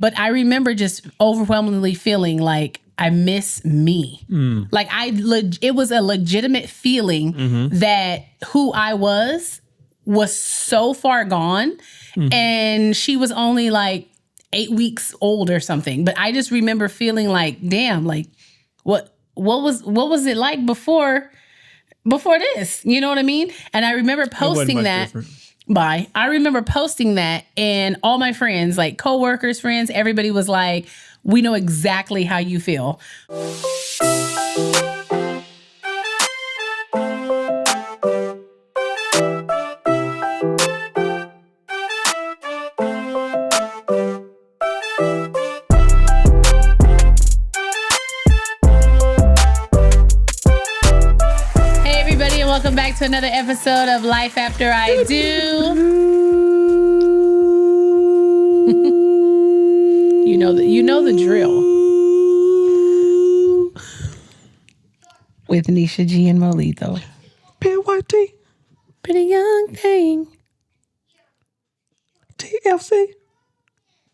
But I remember just overwhelmingly feeling like I miss me. Like it was a legitimate feeling that who I was so far gone. And she was only like 8 weeks old or something. But I just remember feeling like, damn, like what was it like before this? You know what I mean? And I remember posting that. I remember posting that, and all my friends, like coworkers, friends, everybody was like, we know exactly how you feel. Welcome back to another episode of Life After I Do. You know the drill. With Nisha G and Molito. PYT. Pretty young thing. TFC.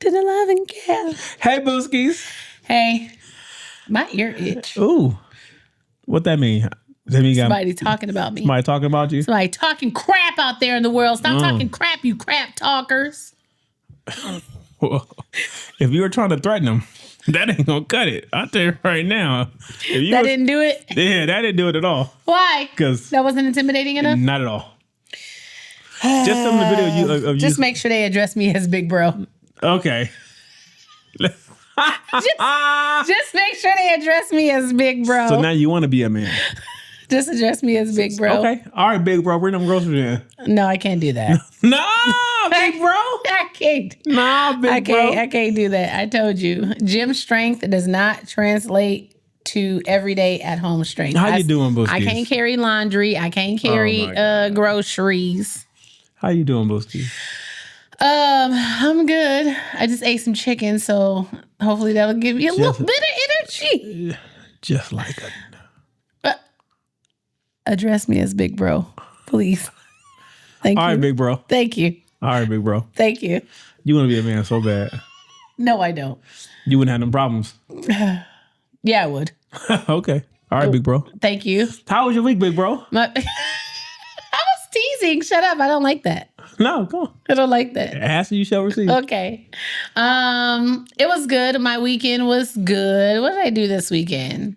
To the love and care. Hey, Booskies. Hey. My ear itch. Ooh. What that mean? Somebody talking about me. Somebody talking about you? Somebody talking crap out there in the world. Stop talking crap, you crap talkers. Well, if you were trying to threaten them, that ain't gonna cut it. I'll tell you right now. Didn't do it? Yeah, that didn't do it at all. Why? Because that wasn't intimidating enough? Not at all. Just some of the video of you. Just make sure they address me as big bro. Okay. just make sure they address me as big bro. So now you want to be a man. Just address me as big bro. Okay. All right, big bro. Bring them groceries in. No, I can't do that. No, big bro. I can't. No, big bro. I can't do that. I told you. Gym strength does not translate to everyday at home strength. How you doing, Booskies? I can't carry laundry. I can't carry groceries. How you doing, Booskies? I'm good. I just ate some chicken, so hopefully that'll give me a little bit of energy. Just like a... Address me as big bro, please. Thank you. All right, big bro. Thank you. All right, big bro. Thank you. You want to be a man so bad. No, I don't. You wouldn't have them problems. Yeah, I would. Okay. All right, big bro. Thank you. How was your week, big bro? I was teasing. Shut up. I don't like that. No, come on. I don't like that. Ask and you shall receive. Okay. It was good. My weekend was good. What did I do this weekend?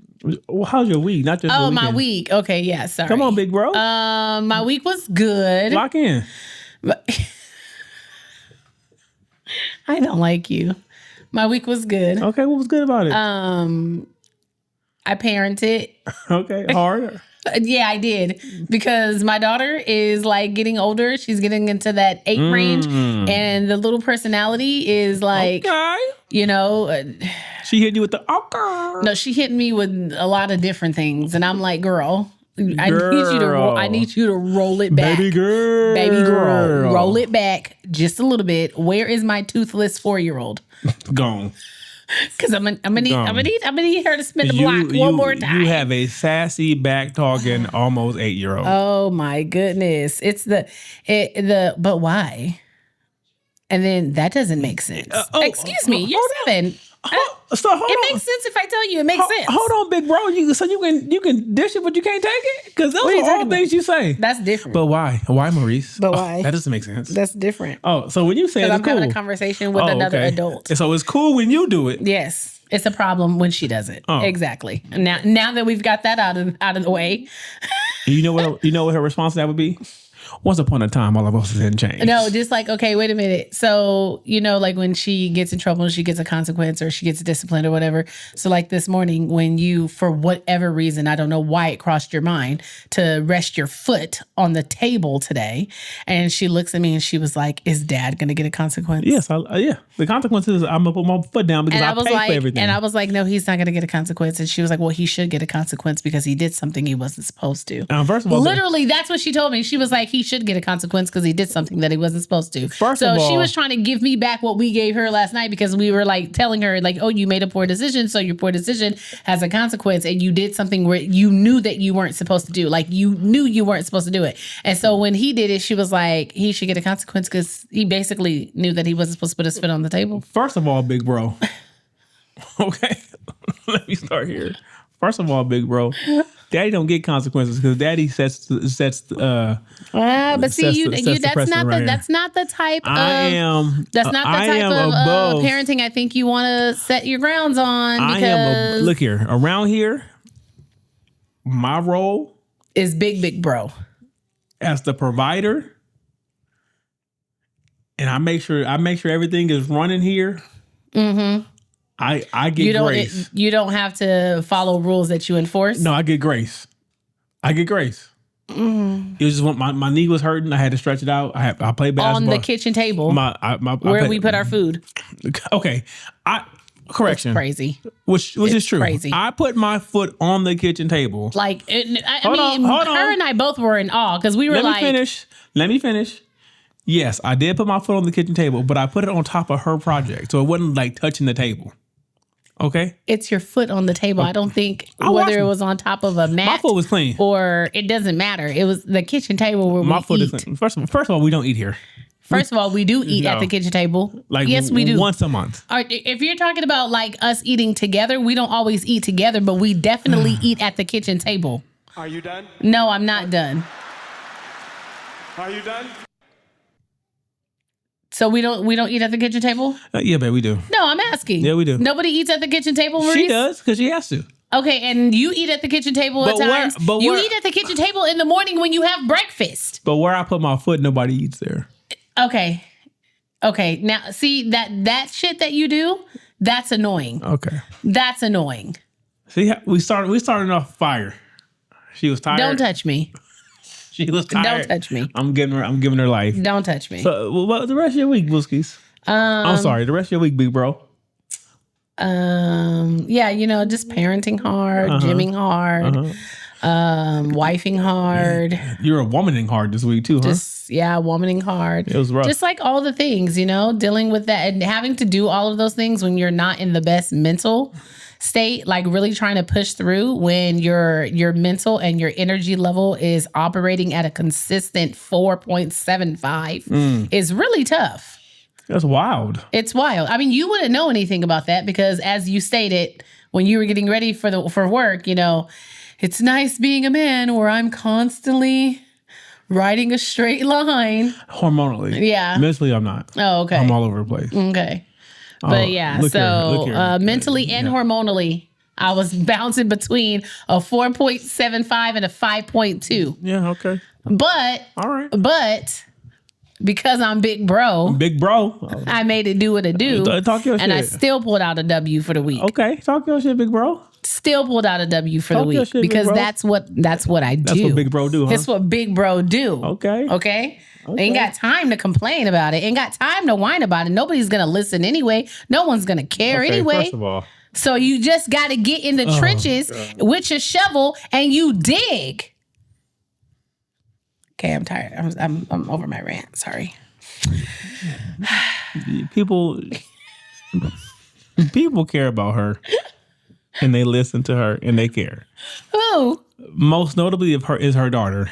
Well, how's your week? Not just the weekend. My week. Okay, yeah, sorry. Come on, big bro. My week was good. Lock in. I don't like you. My week was good. Okay, what was good about it? I parented. Okay, hard. Yeah, I did. Because my daughter is like getting older. She's getting into that 8 range. And the little personality is like, you know. She hit you with the okay. No, she hit me with a lot of different things. And I'm like, girl, I need you to roll it back. Baby girl. Roll it back just a little bit. Where is my toothless 4-year-old? Gone. Because I'm gonna need her to spin the block one more time. You have a sassy, back talking, almost 8-year-old. Oh my goodness! It's but why? And then that doesn't make sense. Excuse me, you're 7. It makes sense if I tell you. It makes sense. Hold on, big bro. You can dish it, but you can't take it? Because those are all things you say. That's different. But why? Why, Maurice? But why? That doesn't make sense. That's different. Oh, so when you say it's I'm cool. having a conversation with another adult. So it's cool when you do it. Yes. It's a problem when she does it. Oh. Exactly. Now that we've got that out of the way. You know what her response to that would be? Once upon a time, all of us didn't change. No, just like, okay, wait a minute. So, like when she gets in trouble, she gets a consequence or she gets disciplined or whatever. So like this morning when you, for whatever reason, I don't know why it crossed your mind to rest your foot on the table today. And she looks at me and she was like, is dad going to get a consequence? Yes. Yeah. The consequence is I'm going to put my foot down because I pay for everything. And I was like, no, he's not going to get a consequence. And she was like, well, he should get a consequence because he did something he wasn't supposed to. First of all, literally, that's what she told me. She was like, he he should get a consequence because he did something that he wasn't supposed to. First so of all, she was trying to give me back what we gave her last night because we were like telling her like, oh, you made a poor decision. So your poor decision has a consequence and you did something where you knew that you weren't supposed to do. Like you knew you weren't supposed to do it. And so when he did it, she was like, he should get a consequence because he basically knew that he wasn't supposed to put his foot on the table. First of all, big bro. Okay. Let me start here. First of all, big bro, daddy don't get consequences because daddy sets. But see, sets that's the precedent right that's not the type of above parenting I think you want to set your grounds on. Because look here, around here, my role is big bro as the provider, and I make sure everything is running here. Mm-hmm. I get grace. You don't have to follow rules that you enforce? No, I get grace. Mm. It was just my knee was hurting. I had to stretch it out. I played basketball. On the kitchen table where we put our food. Okay. Correction. It's crazy. Which is true. Crazy. I put my foot on the kitchen table. Like, hold on. Her and I both were in awe because we were Let me finish. Yes, I did put my foot on the kitchen table, but I put it on top of her project. So it wasn't like touching the table. Okay. It's your foot on the table. I don't think whether it was on top of a mat. My foot was clean. Or it doesn't matter. It was the kitchen table where my foot eat. is clean. First of all, we don't eat here. First of all, we do eat at the kitchen table. Like yes, we do. Once a month. If you're talking about like us eating together, we don't always eat together, but we definitely eat at the kitchen table. Are you done? No, I'm not done. Are you done? So we don't eat at the kitchen table? Yeah, babe, we do. No, I'm asking. Yeah, we do. Nobody eats at the kitchen table, Maurice? She does because she has to. Okay, and you eat at the kitchen table at times. You eat at the kitchen table in the morning when you have breakfast. But where I put my foot, nobody eats there. Okay. Now, see that shit that you do, that's annoying. Okay. That's annoying. See, we started off fire. She was tired. Don't touch me. She was tired. Don't touch me. I'm giving her life. Don't touch me. So, what the rest of your week, Booskies? I'm sorry, the rest of your week, big bro. Yeah, just parenting hard, gymming hard, wifing hard. You're a womaning hard this week too, huh? Womaning hard. It was rough. Just like all the things, dealing with that and having to do all of those things when you're not in the best mental state, like really trying to push through when your mental and your energy level is operating at a consistent 4.75 is really tough. That's wild. It's wild. I mean, you wouldn't know anything about that because as you stated when you were getting ready for work, it's nice being a man where I'm constantly riding a straight line. Hormonally. Yeah. Mentally, I'm not. Oh, okay. I'm all over the place. Okay. But look here. Mentally and hormonally, I was bouncing between a 4.75 and a 5.2. Yeah, okay. But, all right. But because I'm big bro, I made it do what it do. Talk your shit. And I still pulled out a W for the week. Okay, talk your shit, big bro. Still pulled out a W for the week shit, because that's what I do. That's what big bro do, huh? That's what big bro do. Okay. Ain't got time to complain about it. Ain't got time to whine about it. Nobody's going to listen anyway. No one's going to care anyway. First of all. So you just got to get in the trenches with your shovel and you dig. Okay, I'm tired. I'm over my rant. Sorry. People care about her and they listen to her and they care. Who? Most notably is her daughter.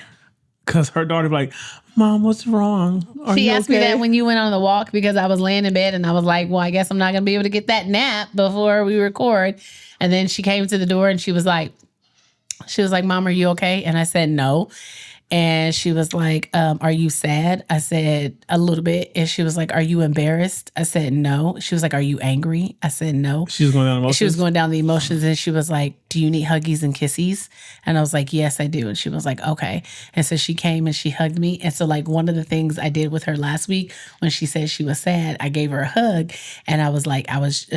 Because her daughter's like, Mom, what's wrong? She asked me that when you went on the walk because I was laying in bed and I was like, well, I guess I'm not going to be able to get that nap before we record. And then she came to the door and she was like, Mom, are you okay? And I said, no. And she was like, are you sad? I said, a little bit. And she was like, are you embarrassed? I said, no. She was like, are you angry? I said, no. She was going down emotions? She was going down the emotions. And she was like, do you need huggies and kissies? And I was like, yes, I do. And she was like, okay. And so she came and she hugged me. And so like one of the things I did with her last week when she said she was sad, I gave her a hug. And I was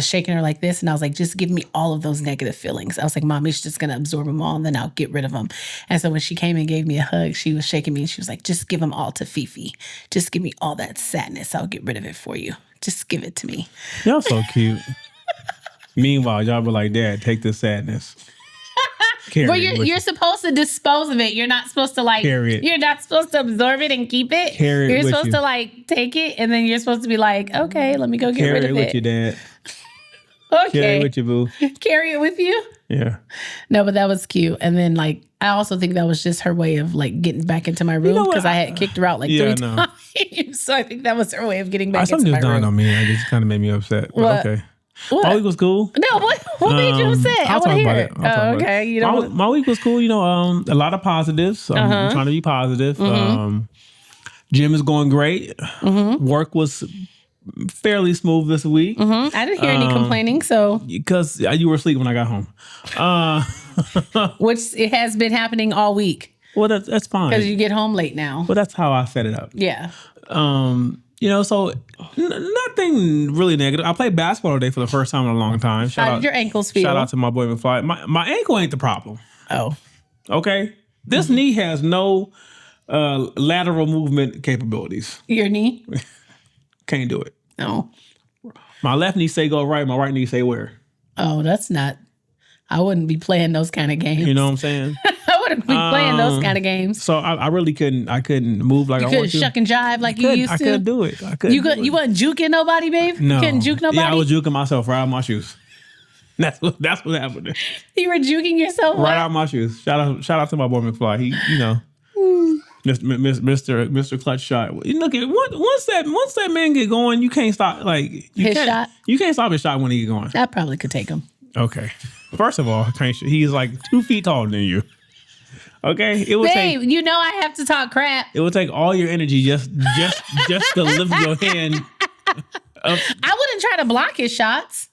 shaking her like this. And I was like, just give me all of those negative feelings. I was like, Mommy's just going to absorb them all and then I'll get rid of them. And so when she came and gave me a hug, she was shaking me and she was like, just give them all to Fifi. Just give me all that sadness. I'll get rid of it for you. Just give it to me. Y'all so cute. Meanwhile, y'all be like, Dad, take this sadness. Carry But it with you're you. supposed to dispose of it. You're not supposed to like. Carry it. You're not supposed to absorb it and keep it. Carry it You're with supposed you. to like take it, and then you're supposed to be like, okay, let me go get Carry rid it of with it. you, Dad. Okay, Carry it with you, boo. Carry it with you. Yeah. No, but that was cute. And then like I also think that was just her way of like getting back into my room know what? because I had kicked her out like Yeah, 3 I know. times. So I think that was her way of getting back Something into just my dawned room. on me. I just kind of made me upset. But What? okay. What? My week was cool. No, what made you upset? I I'll want talk to about hear it. it. I'll talk about Okay. it. You know what? My week was cool. A lot of positives. I'm trying to be positive. Gym is going great. Work was fairly smooth this week I didn't hear any complaining, so because you were asleep when I got home. which it has been happening all week Well, that's fine. because you get home late now. But that's how I set it up. Yeah. So nothing really negative. I played basketball today for the first time in a long time. How did your ankles feel? Shout out to my boy McFly. My ankle ain't the problem. Oh. Okay, this knee has no lateral movement capabilities. Your knee? Can't do it. No. My left knee say go right. My right knee say where. Oh, that's not. I wouldn't be playing those kind of games. You know what I'm saying? I wouldn't be playing those kind of games. So I really couldn't. I couldn't move like You I couldn't wanted to. shuck and jive like you used I to. couldn't do it. I couldn't. You wasn't juking nobody, babe? No. You couldn't juke nobody? Yeah, I was juking myself right out of my shoes. That's what happened. You were juking yourself? Right out of my shoes. Shout out to my boy McFly. He, Mr. Clutch Shot. Look at once that man get going, you can't stop. Like His shot? You can't stop his shot when he get going. That probably could take him. Okay. First of all, he's like 2 feet taller than you. Okay, it would Babe, you know I have to talk crap. It would take all your energy just to lift your hand. I wouldn't try to block his shots.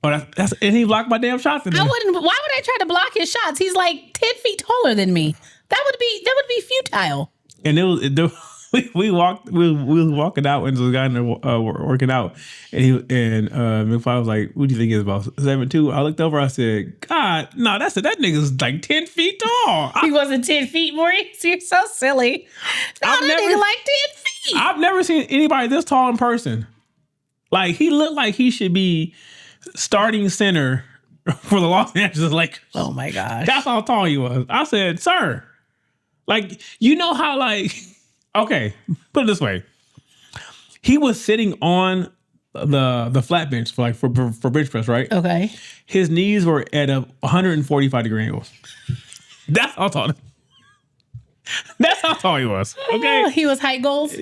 Oh, and he blocked my damn shots. I wouldn't. Why would I try to block his shots? He's like 10 feet taller than me. That would be futile. And we was walking out and there was a guy in there working out, and McFly was like, "What do you think he's about 7'2"?" I looked over. I said, "God, no, that nigga's like 10 feet tall." He wasn't 10 feet, Maurice. You're so silly. No, that nigga like 10 feet. I've never seen anybody this tall in person. Like he looked like he should be starting center for the Los Angeles Lakers. Oh my gosh. That's how tall he was. I said, "Sir, like you know how like." Okay, put it this way. He was sitting on the flat bench for bench press, right? Okay. His knees were at a 145-degree angle. That's how tall. That's how tall he was. Okay. Oh, he was height goals?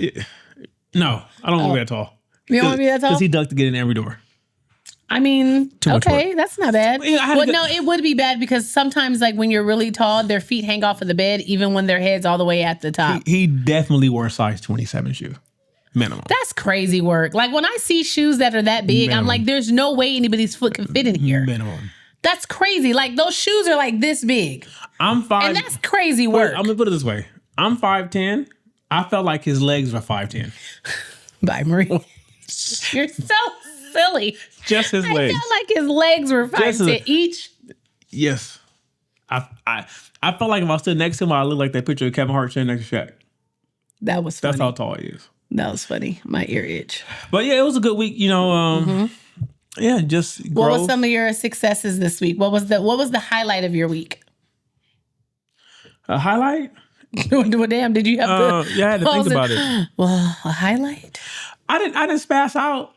No, I don't want to be that tall. You don't want to be that tall? Because he ducked to get in every door. I mean, much okay, work. that's not bad. Yeah, No, it would be bad because sometimes, like when you're really tall, their feet hang off of the bed, even when their head's all the way at the top. He definitely wore a size 27 shoe, minimum. That's crazy work. Like when I see shoes that are that big, I'm Minimum. like, there's no way anybody's foot can fit in here. Minimum. That's crazy. Like those shoes are like this big, I'm 5. and that's crazy work. I'm gonna put it this way. I'm 5'10". I felt like his legs were 5'10". Bye, Marie. You're so silly. Just his legs. I felt like his legs were 5'10" each. Yes. I felt like if I stood next to him, I looked like that picture of Kevin Hart standing next to Shaq. That was funny. That's how tall he is. That was funny. My ear itch. But yeah, it was a good week. Yeah, just What growth. was some of your successes this week? What was the highlight of your week? A highlight? Well, damn, did you have to? Yeah, I had to think about it. Well, a highlight? I didn't spaz out.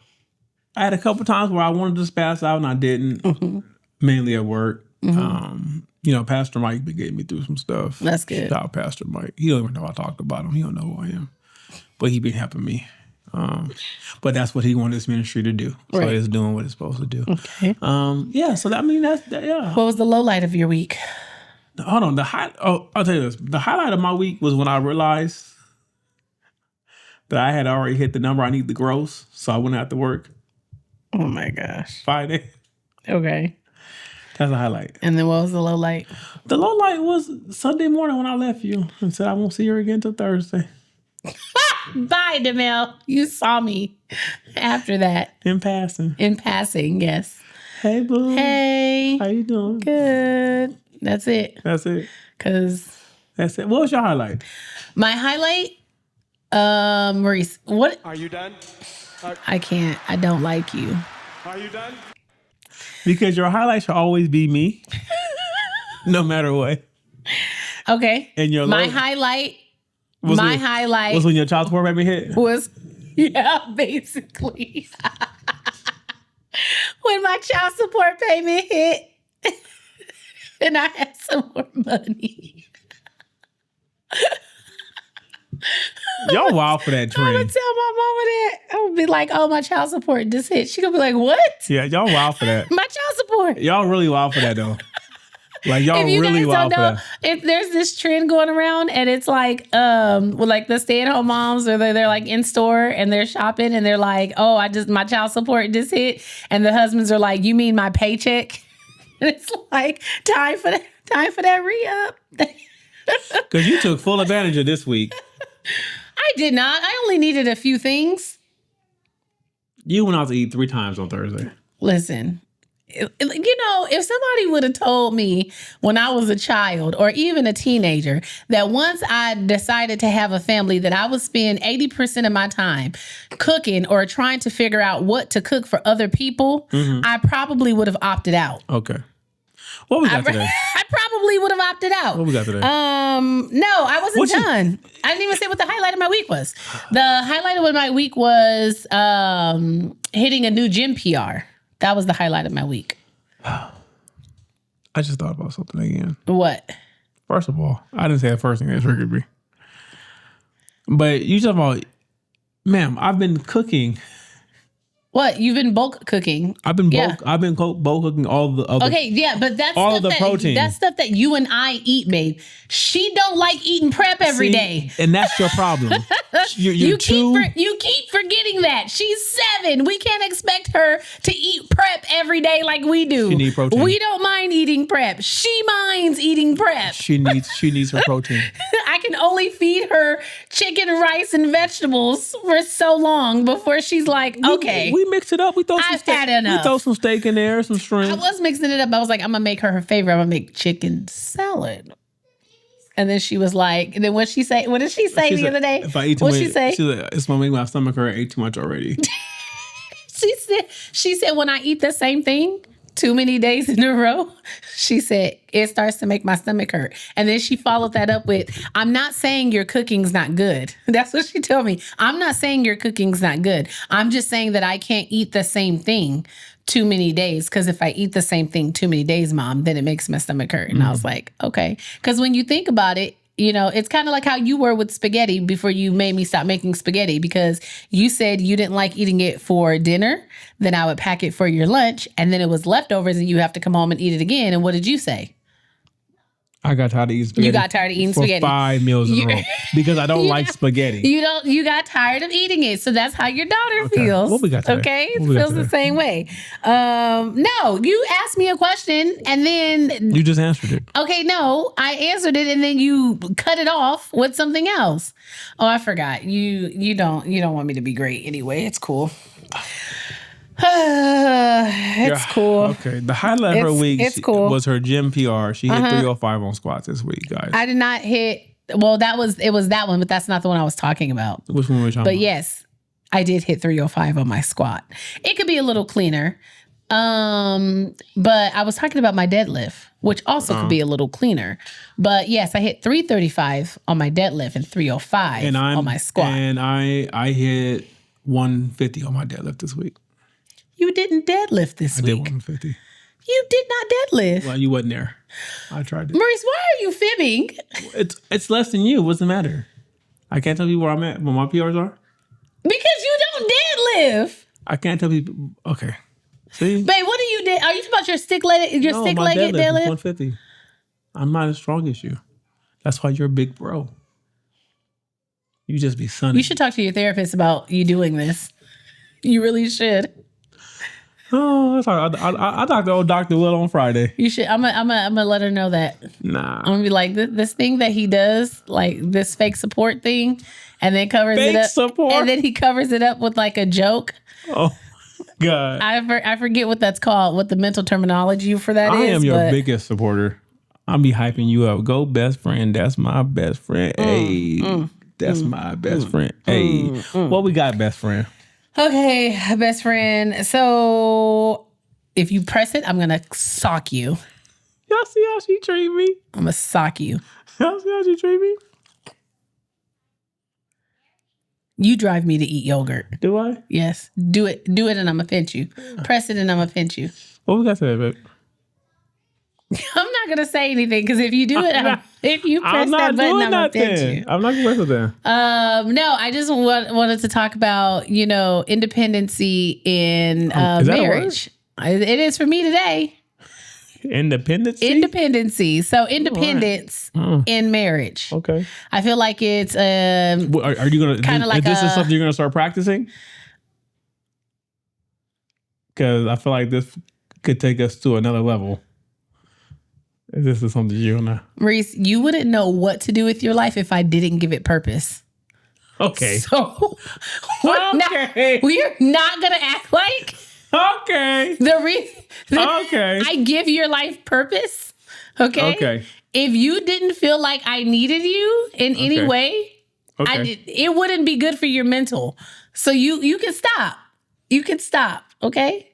I had a couple times where I wanted to spaz out and I didn't. Mainly at work. Pastor Mike been getting me through some stuff. That's good. Shout out Pastor Mike. He don't even know I talked about him. He don't know who I am. But he been helping me. But that's what he wanted this ministry to do. So Right. it's doing what it's supposed to do. Okay. So yeah. What was the low light of your week? Hold on. I'll tell you this. The highlight of my week was when I realized that I had already hit the number I need to gross, so I wouldn't have to work Oh my gosh. 5 days. Okay. That's a highlight. And then what was the low light? The low light was Sunday morning when I left you and said I won't see her again till Thursday. Bye, Demel. You saw me after that. In passing. In passing, yes. Hey, boo. Hey. How you doing? Good. That's it. That's it. Because What was your highlight? my highlight, Maurice, what? Are you done? I can't. I don't like you. Are you done? Because your highlight should always be me. No matter what. Okay. And your my low- highlight was when your child support payment hit? was, yeah, basically. When my child support payment hit and I had some more money. Y'all wild for that I'm gonna trend. tell my mama that. I'm gonna be like, oh, my child support just hit. She gonna be like, what? Yeah, y'all wild for that. My child support. Y'all really wild for that though. Like y'all If you really guys wild don't for know, that. if there's this trend going around and it's like with like the stay-at-home moms or they're like in store and they're shopping and they're like, oh, my child support just hit, and the husbands are like, you mean my paycheck? And it's like time for that re-up. Because you took full advantage of this week. I did not. I only needed a few things. You went out to eat 3 times on Thursday. Listen, if somebody would have told me when I was a child or even a teenager that once I decided to have a family that I would spend 80% of my time cooking or trying to figure out what to cook for other people, I probably would have opted out. Okay. What we got today? I probably would have opted out. What we got today? No, I wasn't done. I didn't even say what the highlight of my week was. The highlight of my week was hitting a new gym PR. That was the highlight of my week. I just thought about something again. What? First of all, I didn't say the first thing that triggered me. But you talking about, ma'am, I've been cooking. What? You've been bulk cooking. I've been bulk cooking all the other. Okay, yeah, but that's all stuff of the protein. That's stuff that you and I eat, babe. She don't like eating prep every day. And that's your problem. You keep forgetting that. She's 7. We can't expect her to eat prep every day like we do. She needs protein. We don't mind eating prep. She minds eating prep. She needs her protein. I can only feed her chicken, rice, and vegetables for so long before she's like, okay. We mix it up. We throw some I've had enough. We throw some steak in there, some shrimp. I was mixing it up. I was like, I'm gonna make her favorite. I'm gonna make chicken salad. And then she was like, and then what did she say the other day? If I eat too What'd much, she say? she's like, it's gonna make my stomach hurt. I ate too much already. She said, when I eat the same thing too many days in a row, she said, it starts to make my stomach hurt. And then she followed that up with, I'm not saying your cooking's not good. That's what she told me. I'm not saying your cooking's not good. I'm just saying that I can't eat the same thing too many days. Because if I eat the same thing too many days, Mom, then it makes my stomach hurt. And I was like, okay. Because when you think about it, it's kind of like how you were with spaghetti before you made me stop making spaghetti, because you said you didn't like eating it for dinner. Then I would pack it for your lunch, and then it was leftovers and you have to come home and eat it again. And what did you say? I got tired of eating spaghetti. You got tired of eating spaghetti. 5 meals in a row because I don't like spaghetti. You got tired of eating it. So that's how your daughter feels. What we got today? Okay? It feels the same way. No, you asked me a question and then you just answered it. Okay, no, I answered it and then you cut it off with something else. Oh, I forgot. You don't want me to be great anyway. It's cool. It's cool. Okay. The highlight of her week was her gym PR. She hit 305 on squats this week, guys. I did not hit. Well, it was that one, but that's not the one I was talking about. Which one were we talking about? But yes, I did hit 305 on my squat. It could be a little cleaner. But I was talking about my deadlift, which also could be a little cleaner. But yes, I hit 335 on my deadlift and 305 on my squat. And I hit 150 on my deadlift this week. You didn't deadlift this week. I did 150. You did not deadlift. Well, you wasn't there. I tried to. Maurice, why are you fibbing? It's less than you. What's the matter? I can't tell people where I'm at, where my PRs are. Because you don't deadlift. I can't tell people. Okay. See? Babe, what do you did? Are you talking about your stick-legged deadlift? Is 150. I'm not as strong as you. That's why you're a big bro. You just be sunny. You should talk to your therapist about you doing this. You really should. Oh, I talked to old Dr. Will on Friday. You should. I'm gonna let her know that. Nah. I'm gonna be like, this thing that he does, like this fake support thing, and then covers it up. Support? And then he covers it up with like a joke. Oh, God. I forget what that's called, what the mental terminology for that is. I am your biggest supporter. I'll be hyping you up. Go best friend. That's my best friend. That's my best friend. Hey, what we got, best friend? Okay, best friend. So if you press it, I'm going to sock you. Y'all see how she treat me? I'm gonna sock you. Y'all see how she treat me? You drive me to eat yogurt. Do I? Yes. Do it and I'm gonna pinch you. Press it and I'm gonna pinch you. What was I saying, babe? I'm not gonna say anything because if you do it, if you press that button, I'm gonna pinch you. I'm not gonna press it then. No, I just wanted to talk about, independency in Is that a marriage. It is for me today. Independency. So independence in marriage. Okay. I feel like it's Are you gonna kinda like this is something you're gonna start practicing? Because I feel like this could take us to another level. This is something you're gonna. Maurice, you wouldn't know what to do with your life if I didn't give it purpose. Okay. So we're not gonna act like Okay. Okay. I give your life purpose. Okay. Okay. If you didn't feel like I needed you in any way, it wouldn't be good for your mental. So you can stop. You can stop. Okay.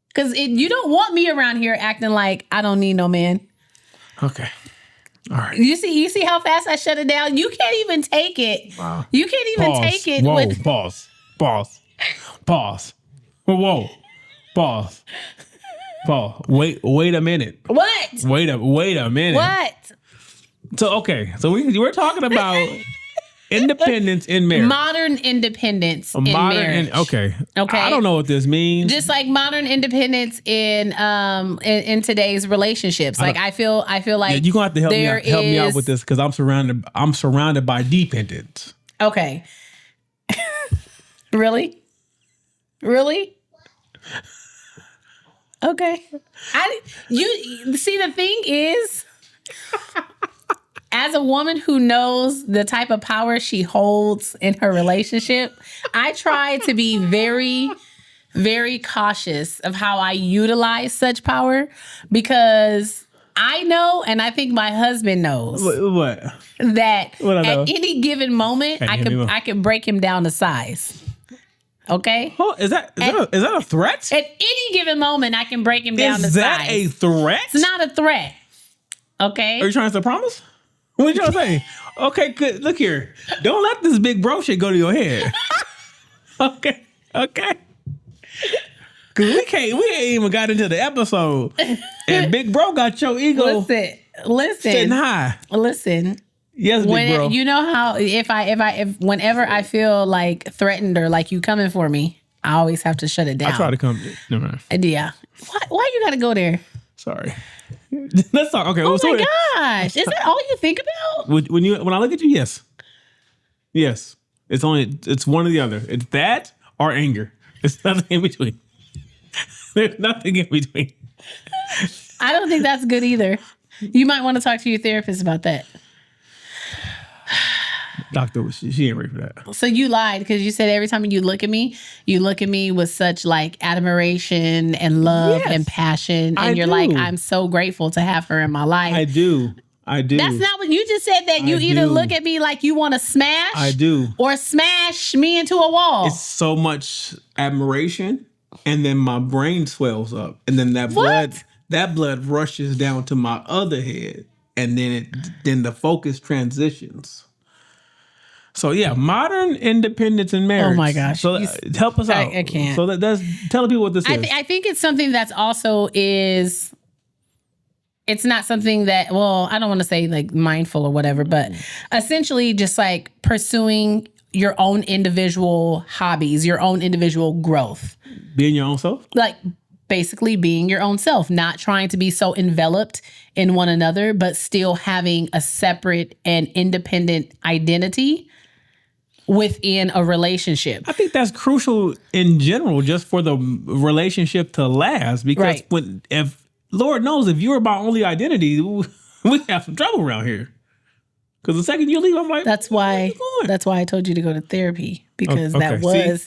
Because you don't want me around here acting like I don't need no man. Okay. All right. You see how fast I shut it down? You can't even take it. Wow. You can't even take it. Whoa, with pause. Whoa. Pause. Wait a minute. What? Wait a minute. What? So we're talking about independence in marriage. Modern independence in marriage. Okay. Okay. I don't know what this means. Just like modern independence in today's relationships. Like I feel like you're gonna have to help me out with this because I'm surrounded by dependents. Okay. Really? Okay. You see, the thing is, as a woman who knows the type of power she holds in her relationship, I try to be very, very cautious of how I utilize such power because I know, and I think my husband knows What? that What I know? at any given moment, I can break him down to size. Okay? Oh, is that a threat? At any given moment, I can break him down to size. Is that a threat? It's not a threat. Okay? Are you trying to promise? What are you trying to say? Okay, good. Look here. Don't let this big bro shit go to your head. Okay. Cause we ain't even got into the episode. And big bro got your ego sitting high. Listen. Yes, big bro. You know how if whenever I feel like threatened or like you coming for me, I always have to shut it down. I try to come. Never mind. Yeah. Why you gotta go there? Sorry. Let's talk. Okay. Oh my gosh. Is that all you think about? When I look at you, yes. It's one or the other. It's that or anger. There's nothing in between. There's nothing in between. I don't think that's good either. You might want to talk to your therapist about that. Doctor, she ain't ready for that. So you lied because you said every time you look at me with such like admiration and love and passion. And you're like, I'm so grateful to have her in my life. I do. That's not what you just said, that you either look at me like you want to smash. I do. Or smash me into a wall. It's so much admiration. And then my brain swells up. And then that blood rushes down to my other head. And then the focus transitions. So yeah, modern independence in marriage. Oh my gosh! So help us out. I can't. So that's tell people what this is. I think it's something that's also is. It's not something that, well, I don't want to say like mindful or whatever, but essentially just like pursuing your own individual hobbies, your own individual growth. Being your own self? Like basically being your own self, not trying to be so enveloped in one another, but still having a separate and independent identity within a relationship. I think that's crucial in general, just for the relationship to last. Because if Lord knows, if you're my only identity, we have some trouble around here. Because the second you leave, I'm like, that's why I told you to go to therapy, because that was.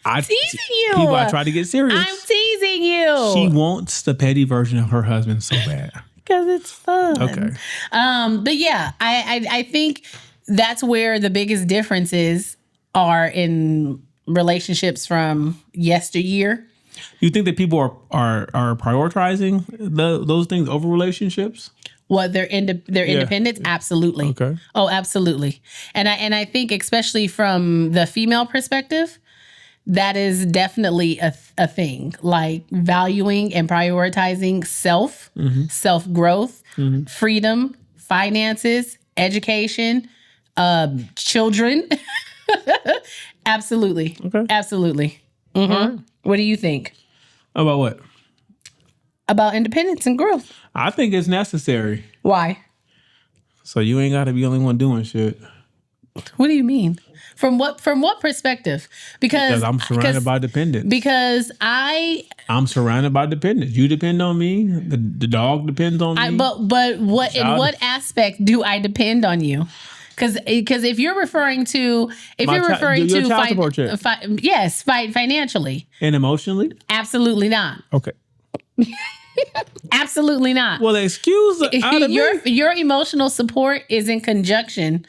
I'm teasing you. I try to get serious. I'm teasing you. She wants the petty version of her husband so bad. Because it's fun. Okay. But yeah, I think that's where the biggest differences are in relationships from yesteryear. You think that people are prioritizing those things over relationships? What their independence? Absolutely. Okay. Oh, absolutely. And I think especially from the female perspective, that is definitely a thing. Like valuing and prioritizing self growth, freedom, finances, education, children. Absolutely. Okay. Absolutely. Mm-hmm. Right. What do you think? About what? About independence and growth. I think it's necessary. Why? So you ain't got to be the only one doing shit. What do you mean? From what perspective? Because I'm surrounded by dependents. Because I'm surrounded by dependents. You depend on me. The dog depends on me. But what in what aspect do I depend on you? Because if you're referring to child support check. Yes, financially And emotionally? Absolutely not. Okay. Absolutely not. Well, excuse out of your emotional support is in conjunction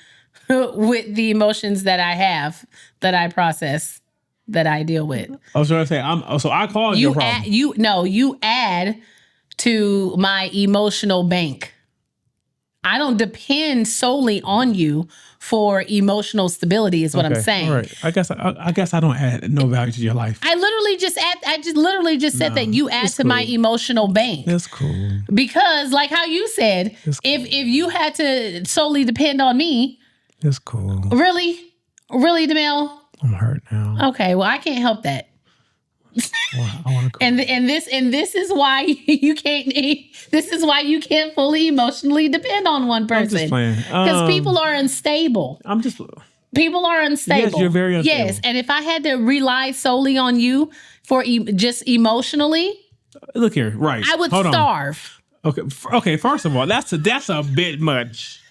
with the emotions that I have, that I process, that I deal with. I was trying to say, I caused your problem. You add to my emotional bank. I don't depend solely on you for emotional stability, is what I'm saying. All right. I guess I don't add no value to your life. I literally just said that you add to my emotional bank. That's cool. Because like how you said, if you had to solely depend on me. It's cool. Really, DeMel? I'm hurt now. Okay, well I can't help that. Well, I want to go. And this is why you can't. This is why you can't fully emotionally depend on one person. I'm just playing. Because people are unstable. People are unstable. Yes, you're very unstable. Yes, and if I had to rely solely on you for just emotionally, look here, right? I would starve. Okay. Okay. First of all, that's a bit much.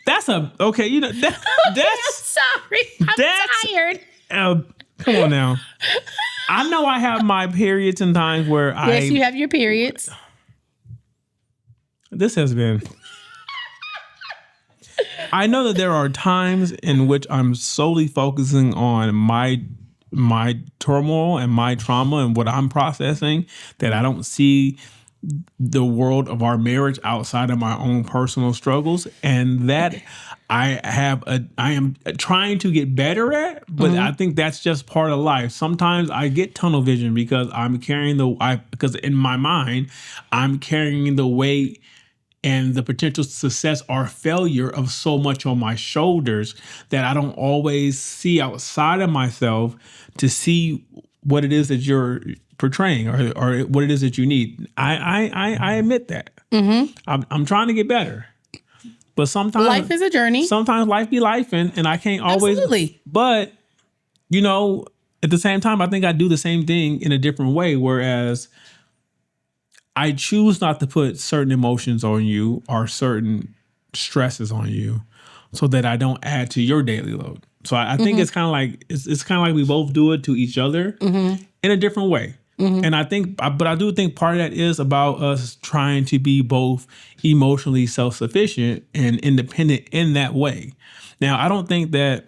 That's okay. You know that's. I'm sorry. I'm tired. Come on now. I know I have my periods and times where Yes, you have your periods. This has been. I know that there are times in which I'm solely focusing on my turmoil and my trauma and what I'm processing, that I don't see the world of our marriage outside of my own personal struggles, and that I am trying to get better at, but I think that's just part of life. Sometimes I get tunnel vision because because in my mind I'm carrying the weight and the potential success or failure of so much on my shoulders that I don't always see outside of myself to see what it is that you're portraying or what it is that you need. I admit that. I'm trying to get better. But sometimes life is a journey. Sometimes life be life and I can't always. Absolutely. But, at the same time, I think I do the same thing in a different way, whereas I choose not to put certain emotions on you or certain stresses on you so that I don't add to your daily load. So I think it's kind of like it's kind of like we both do it to each other in a different way. And I do think part of that is about us trying to be both emotionally self-sufficient and independent in that way. Now, I don't think that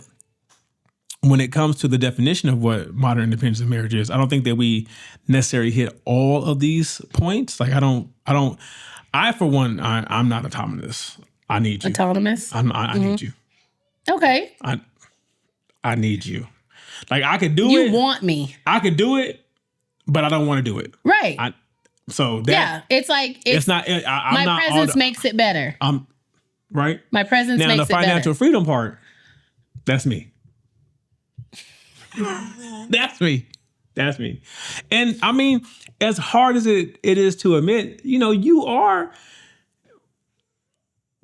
when it comes to the definition of what modern independence of marriage is, I don't think that we necessarily hit all of these points. Like I for one, I'm not autonomous. I need you. Autonomous? I need you. Okay. I need you. Like I could do it. You want me. I could do it. But I don't want to do it. Right. It's like it's not. My presence makes it better. Right. My presence makes it better. Now the financial freedom part, that's me. That's me. That's me. And I mean, as hard as it is to admit, you are.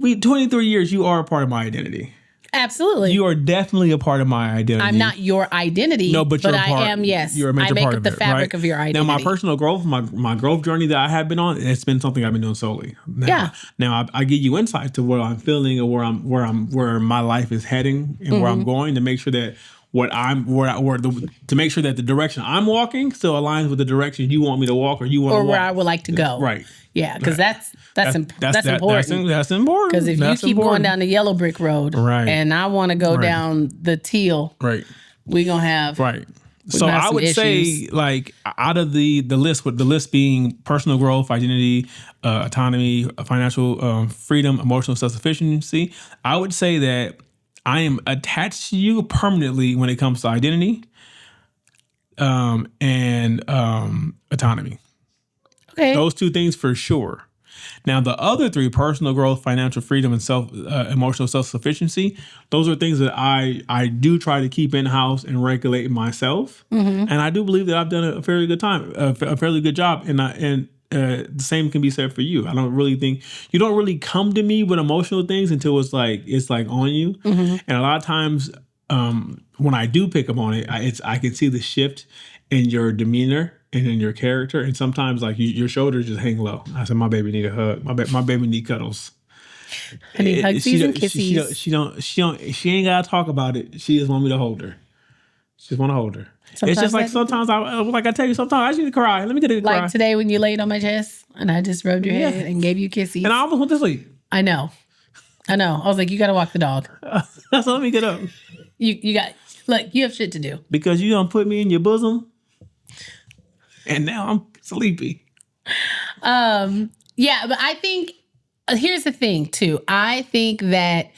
23 years, you are a part of my identity. Absolutely. You are definitely a part of my identity. I'm not your identity. No, but you're I am, yes. You're a major part of it. I make up the fabric right? of your identity. Now, my personal growth, my growth journey that I have been on, it's been something I've been doing solely. Now, I give you insight to what I'm feeling or where my life is heading and where I'm going to make sure that to make sure that the direction I'm walking still aligns with the direction you want me to walk or you want to walk. Or where I would like to go. Right. Yeah, because that's important. That's important. Because if you keep going down the yellow brick road, right, and I want to go down the teal, right, we're gonna have So have I some would say, issues. like, out of the list, with the list being personal growth, identity, autonomy, financial freedom, emotional self-sufficiency, I would say that I am attached to you permanently when it comes to identity and autonomy. Okay. Those two things for sure. Now, the other three, personal growth, financial freedom, and emotional self-sufficiency, those are things that I do try to keep in-house and regulate myself. And I do believe that I've done a fairly good a fairly good job. And the same can be said for you. I don't really think, you don't really come to me with emotional things until it's like on you. And a lot of times when I do pick up on it, I can see the shift in your demeanor and in your character, and sometimes like your shoulders just hang low. I said, my baby need a hug. My baby need cuddles. I need hugsies and kissies. She ain't gotta talk about it. She just want me to hold her. She just want to hold her. Sometimes it's just like sometimes I tell you, sometimes I just need to cry. Let me get a cry. Like today when you laid on my chest and I just rubbed your head and gave you kisses. And I almost went to sleep. I know. I was like, you got to walk the dog. So let me get up. You have shit to do. Because you done put me in your bosom. And now I'm sleepy. Yeah, but I think, here's the thing too. I think that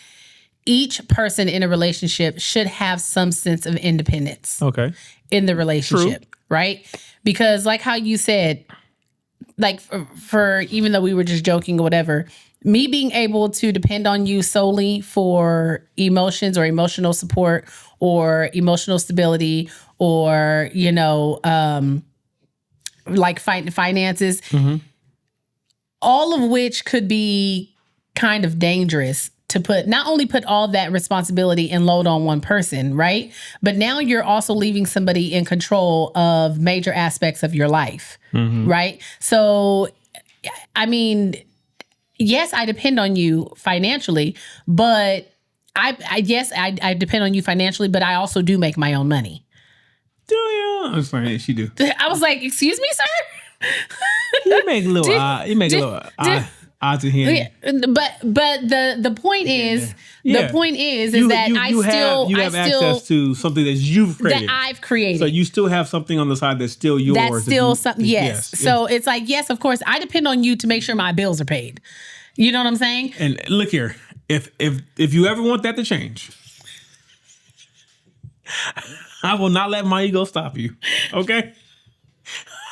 each person in a relationship should have some sense of independence. Okay. In the relationship, True. right? Because like how you said, like for even though we were just joking or whatever, me being able to depend on you solely for emotions or emotional support or emotional stability or, like finances, all of which could be kind of dangerous to not only put all that responsibility and load on one person, right? But now you're also leaving somebody in control of major aspects of your life, right? So, I mean, yes, I depend on you financially, but I depend on you financially, but I also do make my own money. Do you? I'm sorry, she do. I was like, excuse me, sir? You make a little odds in here. Yeah, but the point is, the point is that you have access to something that you've created. That I've created. So you still have something on the side that's still yours. That's still something. Yes. So it's like, yes, of course, I depend on you to make sure my bills are paid. You know what I'm saying? And look here, if you ever want that to change, I will not let my ego stop you. Okay?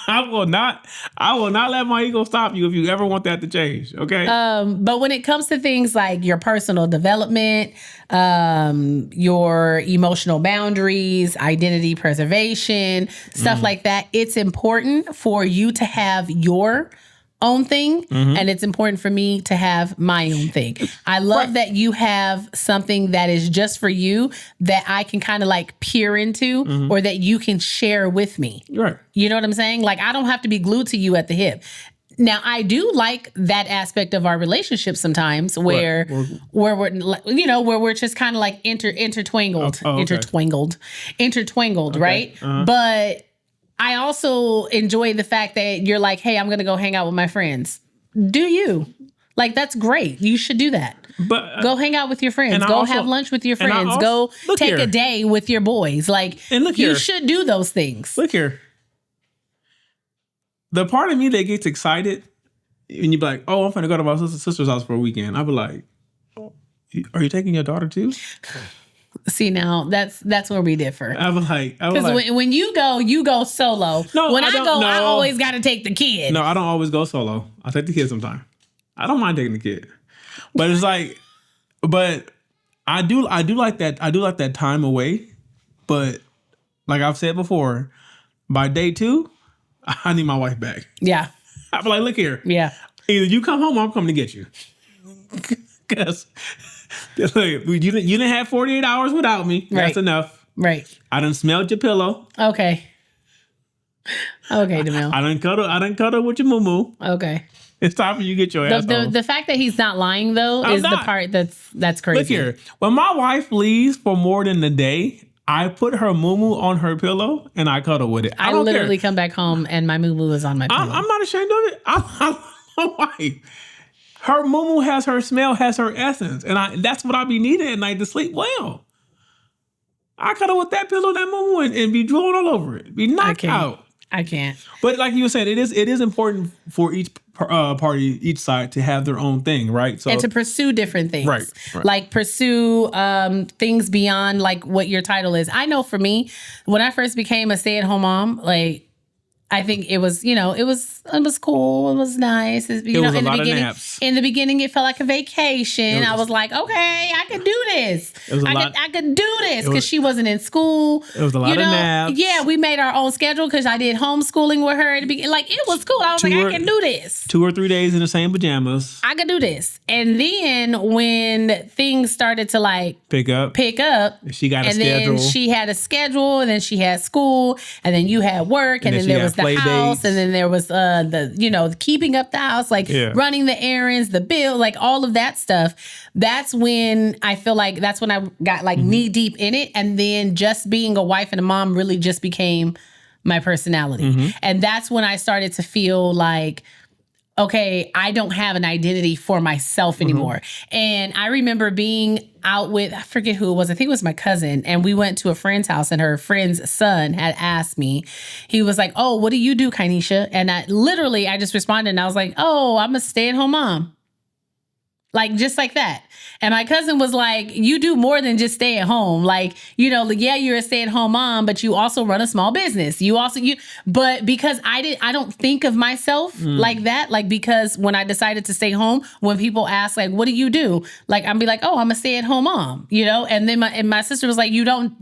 I will not let my ego stop you if you ever want that to change. Okay. But when it comes to things like your personal development, your emotional boundaries, identity preservation, stuff like that, it's important for you to have your own thing, and it's important for me to have my own thing. I love that you have something that is just for you that I can kind of like peer into or that you can share with me. Right. You know what I'm saying? Like, I don't have to be glued to you at the hip. Now, I do like that aspect of our relationship sometimes where we're just kind of like intertwingled, Okay. right? But I also enjoy the fact that you're like, hey, I'm going to go hang out with my friends. Do you? Like, that's great. You should do that. But go hang out with your friends. Go have lunch with your friends. Go take a day with your boys. Like, you should do those things. Look here. The part of me that gets excited and you be like, oh, I'm going to go to my sister's house for a weekend. I'll be like, are you taking your daughter too? See, now that's where we differ. I was like, because when you go solo. No, when I go, I always got to take the kid. No, I don't always go solo. I take the kid sometimes. I don't mind taking the kid, but it's like, but I do like that. I do like that time away. But like I've said before, by day 2, I need my wife back. Yeah, I'm like, look here. Yeah, either you come home or I'm coming to get you. Because you didn't have 48 hours without me. Right. That's enough. Right. I done smelled your pillow. Okay, DeMille. I done cuddle with your moo-moo. Okay. It's time for you to get your ass home. The fact that he's not lying though is the part that's crazy. Look here. When my wife leaves for more than a day, I put her moo-moo on her pillow and I cuddle with it. I literally come back home and my moo-moo is on my pillow. I'm not ashamed of it. I'm my wife. Her moo-moo has her smell, has her essence. And that's what I be needing at night to sleep well. I cuddle with that pillow, that moo and be drooling all over it. Be knocked out. I can't. But like you said, it is important for each party, each side to have their own thing, right? So and to pursue different things. Right. Like pursue things beyond like what your title is. I know for me, when I first became a stay-at-home mom, like I think it was, it was cool. It was nice. was a in the lot of beginning, naps. In the beginning, it felt like a vacation. I was like, okay, I could do this. I could do this because she wasn't in school. It was a lot of naps. Yeah, we made our own schedule because I did homeschooling with her at the beginning. Like it was cool. I was I can do this. 2 or 3 days in the same pajamas. I could do this. And then when things started to like pick up, she got a schedule. And then she had a schedule, and then she had school, and then you had work, and then there was the house, and then there was the keeping up the house, like running the errands, the bill, like all of that stuff. That's when I feel like that's when I got like knee deep in it, and then just being a wife and a mom really just became my personality, and that's when I started to feel like, okay, I don't have an identity for myself anymore. And I remember being out with, I forget who it was. I think it was my cousin. And we went to a friend's house, and her friend's son had asked me, he was like, oh, what do you do, Kainisha? And I just responded, and I was like, oh, I'm a stay-at-home mom. Like, just like that. And my cousin was like, you do more than just stay at home. Like, you're a stay-at-home mom, but you also run a small business. But because I don't think of myself like that. Like, because when I decided to stay home, when people ask, like, what do you do? Like, I'd be like, oh, I'm a stay-at-home mom, And then my sister was like, you don't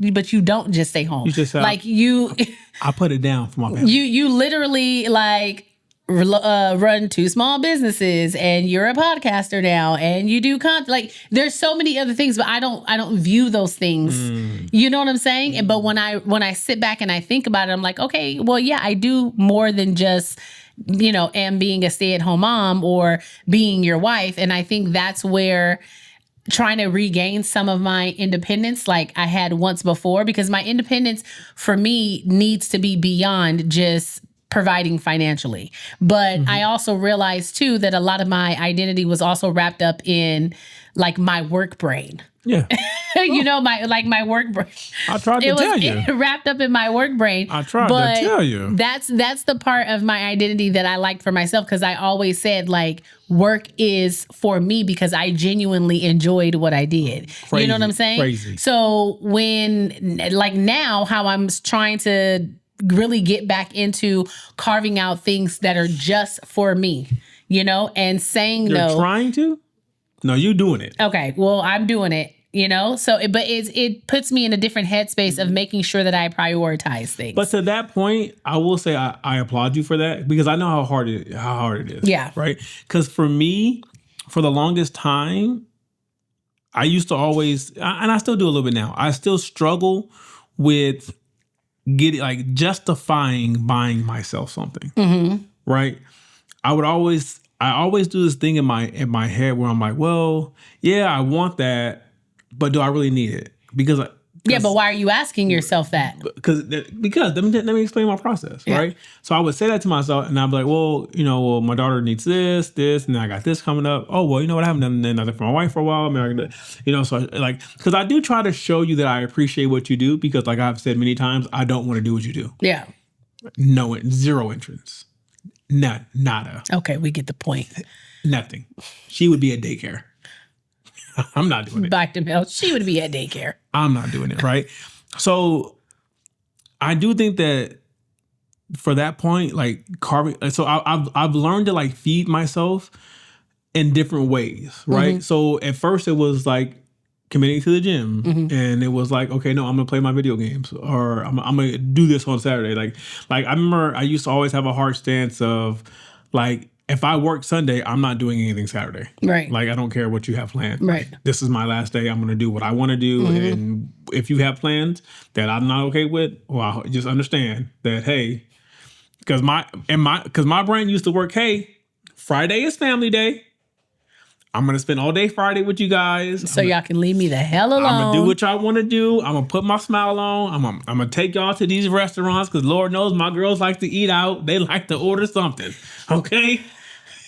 just stay home. You just like I put it down for my family. You literally like run 2 small businesses, and you're a podcaster now, and you do content. Like, there's so many other things, but I don't view those things. You know what I'm saying? But when I sit back and I think about it, I'm like, okay, well, yeah, I do more than just am being a stay-at-home mom or being your wife. And I think that's where trying to regain some of my independence like I had once before, because my independence for me needs to be beyond just providing financially. But I also realized too that a lot of my identity was also wrapped up in like my work brain. Yeah. my work brain. I tried to tell you. It wrapped up in my work brain. I tried to tell you. That's the part of my identity that I liked for myself, because I always said like work is for me because I genuinely enjoyed what I did. Crazy, you know what I'm saying? Crazy. So when like now how I'm trying to really get back into carving out things that are just for me, and saying no. You're trying to? No, you're doing it. Okay, well, I'm doing it, So, but it puts me in a different headspace of making sure that I prioritize things. But to that point, I will say I applaud you for that, because I know how hard it is. Yeah. Right? Because for me, for the longest time, I used to always, and I still do a little bit now, I still struggle with justifying buying myself something, right? I always do this thing in my head where I'm like, well, yeah, I want that, but do I really need it? But why are you asking yourself that? Because let me explain my process, right? So I would say that to myself, and I'd be like, well, my daughter needs this, and then I got this coming up. Oh, well, I haven't done nothing for my wife for a while. So because I do try to show you that I appreciate what you do, because like I've said many times, I don't want to do what you do. Yeah. No, zero entrance. Nada. Okay, we get the point. Nothing. She would be at daycare. I'm not doing it. Back to Mel. She would be at daycare. I'm not doing it, right? So I do think that for that point, like carving, so I've learned to like feed myself in different ways, right? So at first it was like committing to the gym, and it was like, okay, no, I'm gonna play my video games, or I'm gonna do this on Saturday. Like I remember I used to always have a hard stance of like, if I work Sunday, I'm not doing anything Saturday. Right. Like, I don't care what you have planned. Right. This is my last day. I'm going to do what I want to do. And if you have plans that I'm not okay with, well, just understand that, hey, because my brain used to work, hey, Friday is family day. I'm going to spend all day Friday with you guys. So y'all can leave me the hell alone. I'm going to do what y'all want to do. I'm going to put my smile on. I'm going to take y'all to these restaurants, because Lord knows my girls like to eat out. They like to order something. Okay?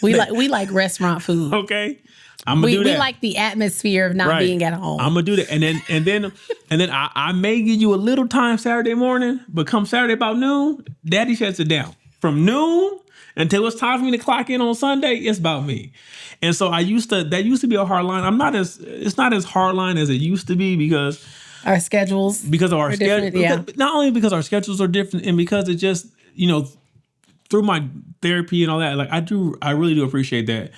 We like restaurant food. Okay. I'm gonna do that. We like the atmosphere of not being at home. I'm gonna do that, and then I may give you a little time Saturday morning, but come Saturday about noon, Daddy shuts it down. From noon until it's time for me to clock in on Sunday, it's about me. And so that used to be a hard line. It's not as hard line as it used to be because our schedules, because of our schedule. Yeah. Not only because our schedules are different, and because it just through my therapy and all that, like I really do appreciate that.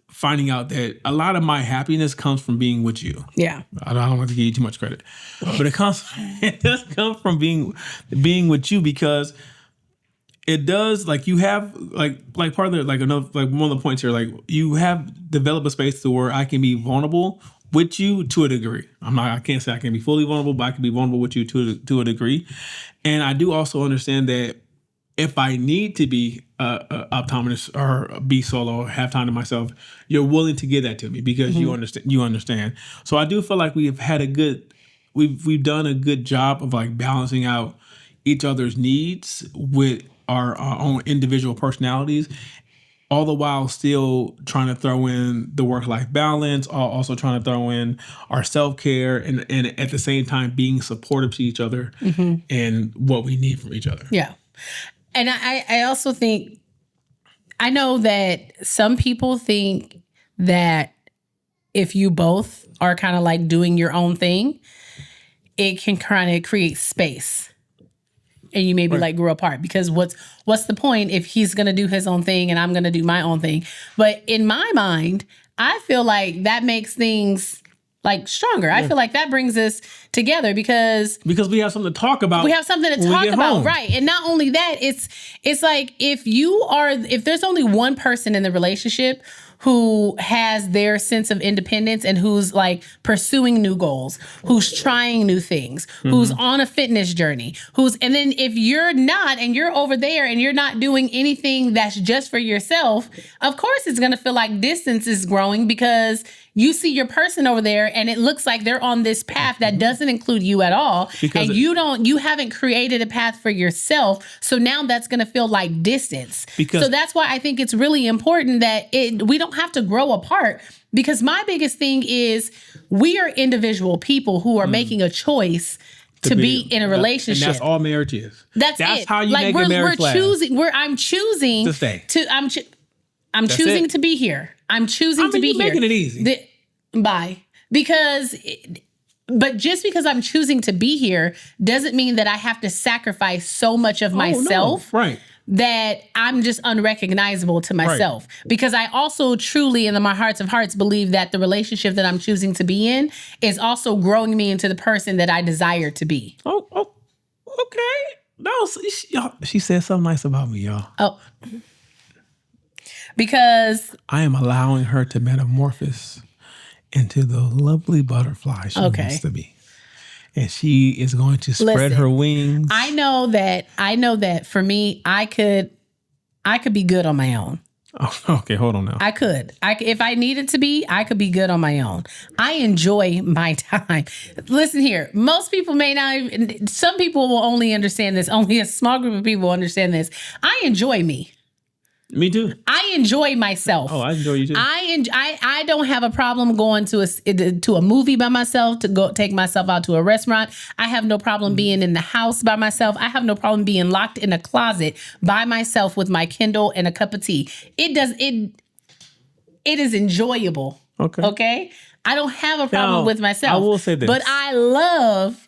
Finding out that a lot of my happiness comes from being with you. Yeah. I don't want to give you too much credit, but it does come from being with you, because it does, like, you have like part of the, like, another, like, one of the points here, like, you have developed a space to where I can be vulnerable with you to a degree. I can't say I can be fully vulnerable, but I can be vulnerable with you to a degree. And I do also understand that if I need to be optometrist or be solo or have time to myself, you're willing to give that to me because you understand. So I do feel like we've done a good job of, like, balancing out each other's needs with our own individual personalities, all the while still trying to throw in the work-life balance, also trying to throw in our self-care, and at the same time being supportive to each other and what we need from each other. Yeah. And I also think, I know that some people think that if you both are kind of like doing your own thing, it can kind of create space. And you maybe like grow apart, because what's the point if he's going to do his own thing and I'm going to do my own thing? But in my mind, I feel like that makes things like stronger. I feel like that brings us together because we have something to talk about. We have something to talk about, right? And not only that, it's like if there's only one person in the relationship who has their sense of independence and who's like pursuing new goals, who's trying new things, who's on a fitness journey, and then if you're not and you're over there and you're not doing anything that's just for yourself, of course it's going to feel like distance is growing because you see your person over there and it looks like they're on this path that doesn't include you at all. And you haven't created a path for yourself. So now that's going to feel like distance. So that's why I think it's really important that we don't have to grow apart, because my biggest thing is we are individual people who are making a choice to be in a relationship. And that's all marriage is. That's it. How you make a marriage last. I'm choosing to stay. I'm choosing to be here. I'm choosing to be here. Making it easy. But just because I'm choosing to be here doesn't mean that I have to sacrifice so much of myself that I'm just unrecognizable to myself. Because I also truly, in my hearts of hearts, believe that the relationship that I'm choosing to be in is also growing me into the person that I desire to be. Oh, okay. No, she said something nice about me, y'all. Oh. Because I am allowing her to metamorphose into the lovely butterfly she wants to be. And she is going to spread her wings. I know that for me, I could be good on my own. Oh, okay, hold on now. I could. If I needed to be, I could be good on my own. I enjoy my time. Listen here, most people may not even, some people will only understand this. Only a small group of people understand this. I enjoy me. Me too. I enjoy myself. Oh, I enjoy you too. I don't have a problem going to a movie by myself, to go take myself out to a restaurant. I have no problem being in the house by myself. I have no problem being locked in a closet by myself with my Kindle and a cup of tea. It is enjoyable. Okay. I don't have a problem with myself. I will say this. But I love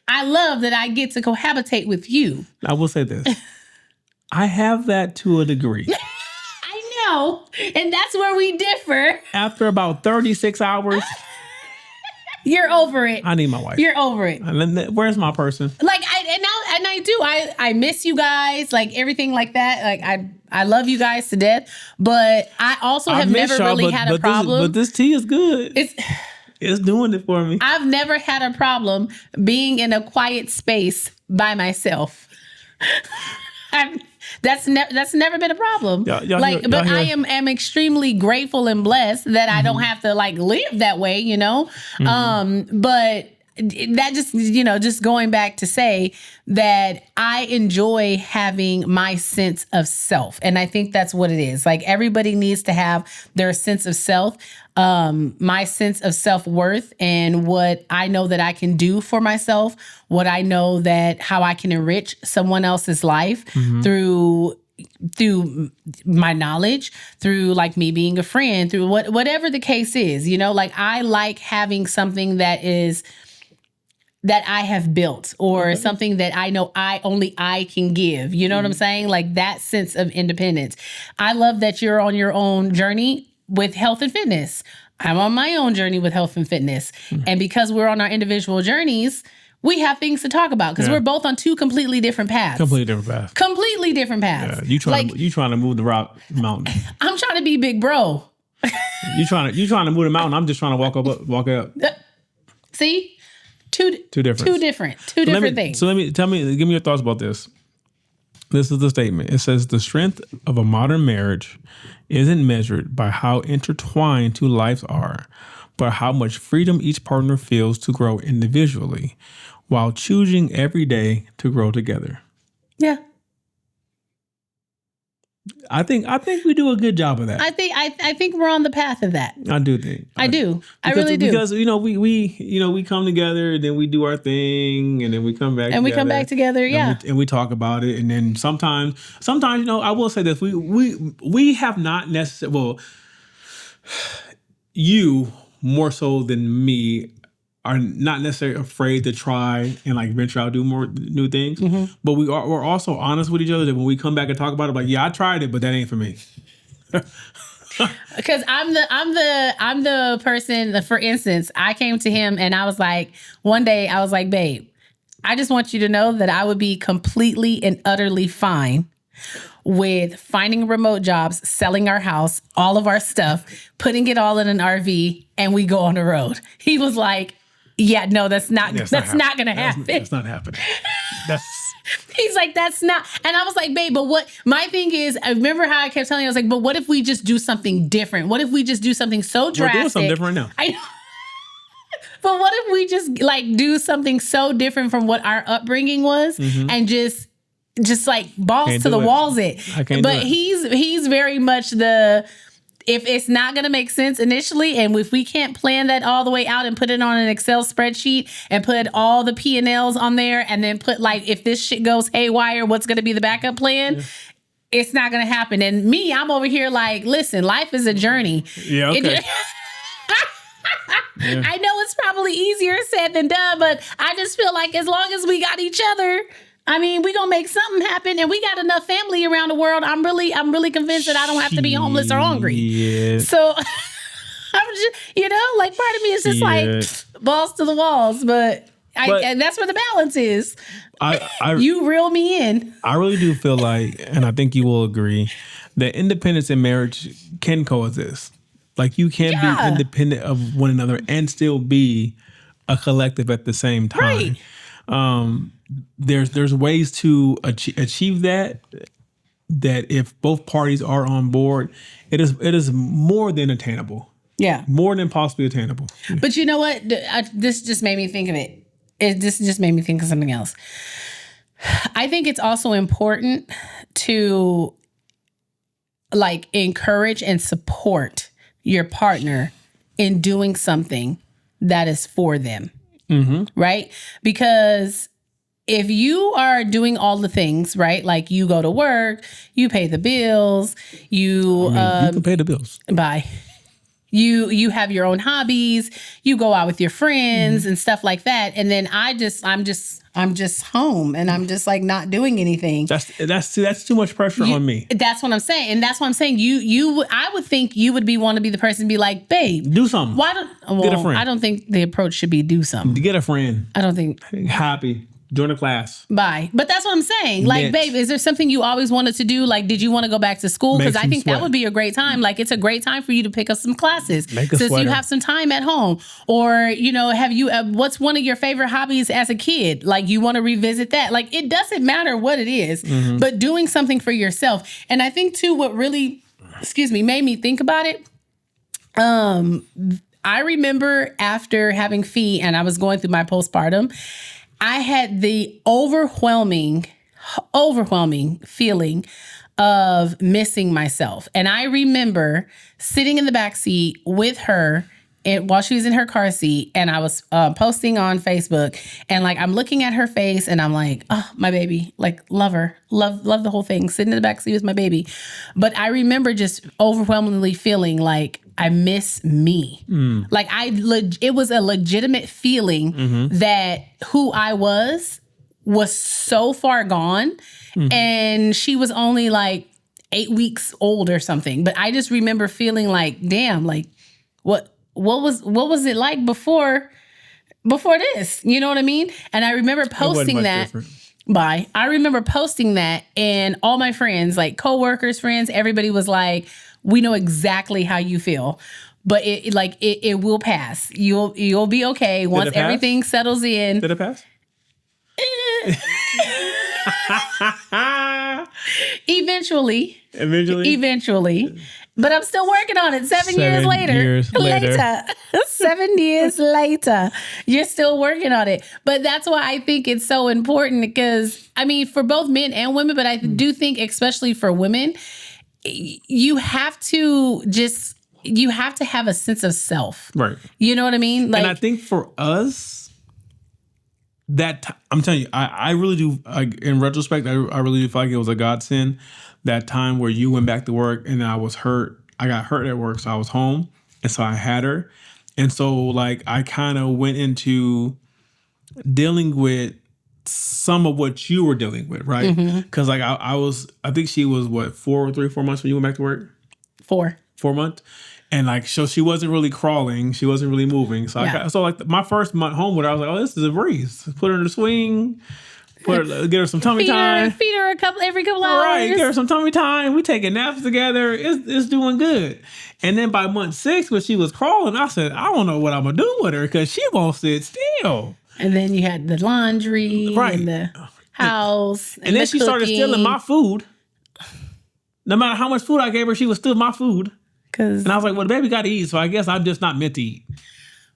that I get to cohabitate with you. I will say this. I have that to a degree. I know. And that's where we differ. After about 36 hours. You're over it. I need my wife. You're over it. Where's my person? Like, I do. I miss you guys, like everything like that. Like, I love you guys to death. But I also have never really had a problem. But this tea is good. It's doing it for me. I've never had a problem being in a quiet space by myself. That's never been a problem. I am extremely grateful and blessed that I don't have to like live that way, you know. But that just, just going back to say that I enjoy having my sense of self. And I think that's what it is. Like, everybody needs to have their sense of self, my sense of self-worth, and what I know that I can do for myself, what I know that how I can enrich someone else's life through my knowledge, through like me being a friend, through whatever the case is, like I like having something that I have built, or something that I know only I can give. You know what I'm saying? Like, that sense of independence. I love that you're on your own journey with health and fitness. I'm on my own journey with health and fitness. And because we're on our individual journeys, we have things to talk about, because we're both on two completely different paths. Completely different paths. Completely different paths. Yeah, you trying to move the rock mountain. I'm trying to be big bro. you trying to move the mountain. I'm just trying to walk up. See? Two different things. So give me your thoughts about this. This is the statement. It says, the strength of a modern marriage isn't measured by how intertwined two lives are, but how much freedom each partner feels to grow individually while choosing every day to grow together. Yeah. I think we do a good job of that. I think we're on the path of that. I do think. I do. I really do. Because we come together, and then we do our thing, and then we come back. And we come back together. Yeah. And we talk about it, and then sometimes I will say this: we have not necessarily. Well, you more so than me are not necessarily afraid to try and like venture out, do more new things. But we're also honest with each other that when we come back and talk about it, like, yeah, I tried it, but that ain't for me. Because I'm the person that, for instance, I came to him and I was like, one day I was like, babe, I just want you to know that I would be completely and utterly fine with finding remote jobs, selling our house, all of our stuff, putting it all in an RV, and we go on the road. He was like, yeah, no, that's not going to happen. That's not happening. He's like, that's not. And I was like, babe, but what my thing is, I remember how I kept telling you, I was like, but what if we just do something different? What if we just do something so drastic? We're doing something different now. I know. But what if we just like do something so different from what our upbringing was, and just like balls to the walls it. I can't but do it. He's very much the, if it's not going to make sense initially, and if we can't plan that all the way out and put it on an Excel spreadsheet and put all the P&Ls on there, and then put like, if this shit goes haywire, what's going to be the backup plan? Yeah. It's not going to happen. And me, I'm over here like, listen, life is a journey. Yeah, okay. Yeah. I know it's probably easier said than done, but I just feel like as long as we got each other, I mean, we gonna make something happen, and we got enough family around the world. I'm really convinced that I don't have to be homeless or hungry. Yeah. So I'm just, like, part of me is just like balls to the walls, but and that's where the balance is. You reel me in. I really do feel like, and I think you will agree, that independence and marriage can coexist. Like, you can be independent of one another and still be a collective at the same time. Right. There's ways to achieve that if both parties are on board, it is more than attainable. Yeah. More than possibly attainable. But you know what? This just made me think of it. This just made me think of something else. I think it's also important to like encourage and support your partner in doing something that is for them. Right? Because if you are doing all the things, right? Like, you go to work, you pay the bills, you can pay the bills. Bye. You have your own hobbies, you go out with your friends and stuff like that. And then I'm just home, and I'm just like not doing anything. That's too much pressure on me. That's what I'm saying. And that's what I'm saying. I would think you would want to be the person to be like, babe, do something. Get a friend. I don't think the approach should be do something. Get a friend. I don't think. Happy. Join a class. Bye. But that's what I'm saying. Like, babe, is there something you always wanted to do? Like, did you want to go back to school? Because I think that would be a great time. Like, it's a great time for you to pick up some classes since you have some time at home. Or, have you, what's one of your favorite hobbies as a kid? Like, you want to revisit that? Like, it doesn't matter what it is, but doing something for yourself. And I think too, what really, made me think about it, I remember after having Fee and I was going through my postpartum, I had the overwhelming feeling of missing myself. And I remember sitting in the backseat with her while she was in her car seat, and I was posting on Facebook, and like I'm looking at her face, and I'm like, oh, my baby, like love her, love the whole thing, sitting in the backseat with my baby. But I remember just overwhelmingly feeling like I miss me. Like it was a legitimate feeling that who I was so far gone, and she was only like 8 weeks old or something. But I just remember feeling like, damn, like what was it like before this? You know what I mean? And I remember posting that. I remember posting that, and all my friends, like coworkers, friends, everybody was like, we know exactly how you feel. But it will pass. You'll be okay once everything settles in. Did it pass? Eventually. Eventually. But I'm still working on it 7 years later. 7 years later. You're still working on it. But that's why I think it's so important, because, I mean, for both men and women, but I do think especially for women, you have to have a sense of self. Right. You know what I mean? Like, and I think for us, I'm telling you, I really do, in retrospect, I really do feel like it was a godsend. That time where you went back to work and I was hurt. I got hurt at work, so I was home. And so I had her. And so like I kind of went into dealing with some of what you were dealing with, right? Because like I think she was 4 months when you went back to work? 4 months. And like, so she wasn't really crawling. She wasn't really moving. So like my first month home with her, I was like, oh, this is a breeze. Put her in the swing. Get her some tummy time. Feed her every couple hours. Right, get her some tummy time. We taking naps together. It's doing good. And then by month 6, when she was crawling, I said, I don't know what I'm gonna do with her because she won't sit still. And then you had the laundry and the house. And then she started stealing my food. No matter how much food I gave her, she would steal my food. And I was like, well, the baby got to eat, so I guess I'm just not meant to eat.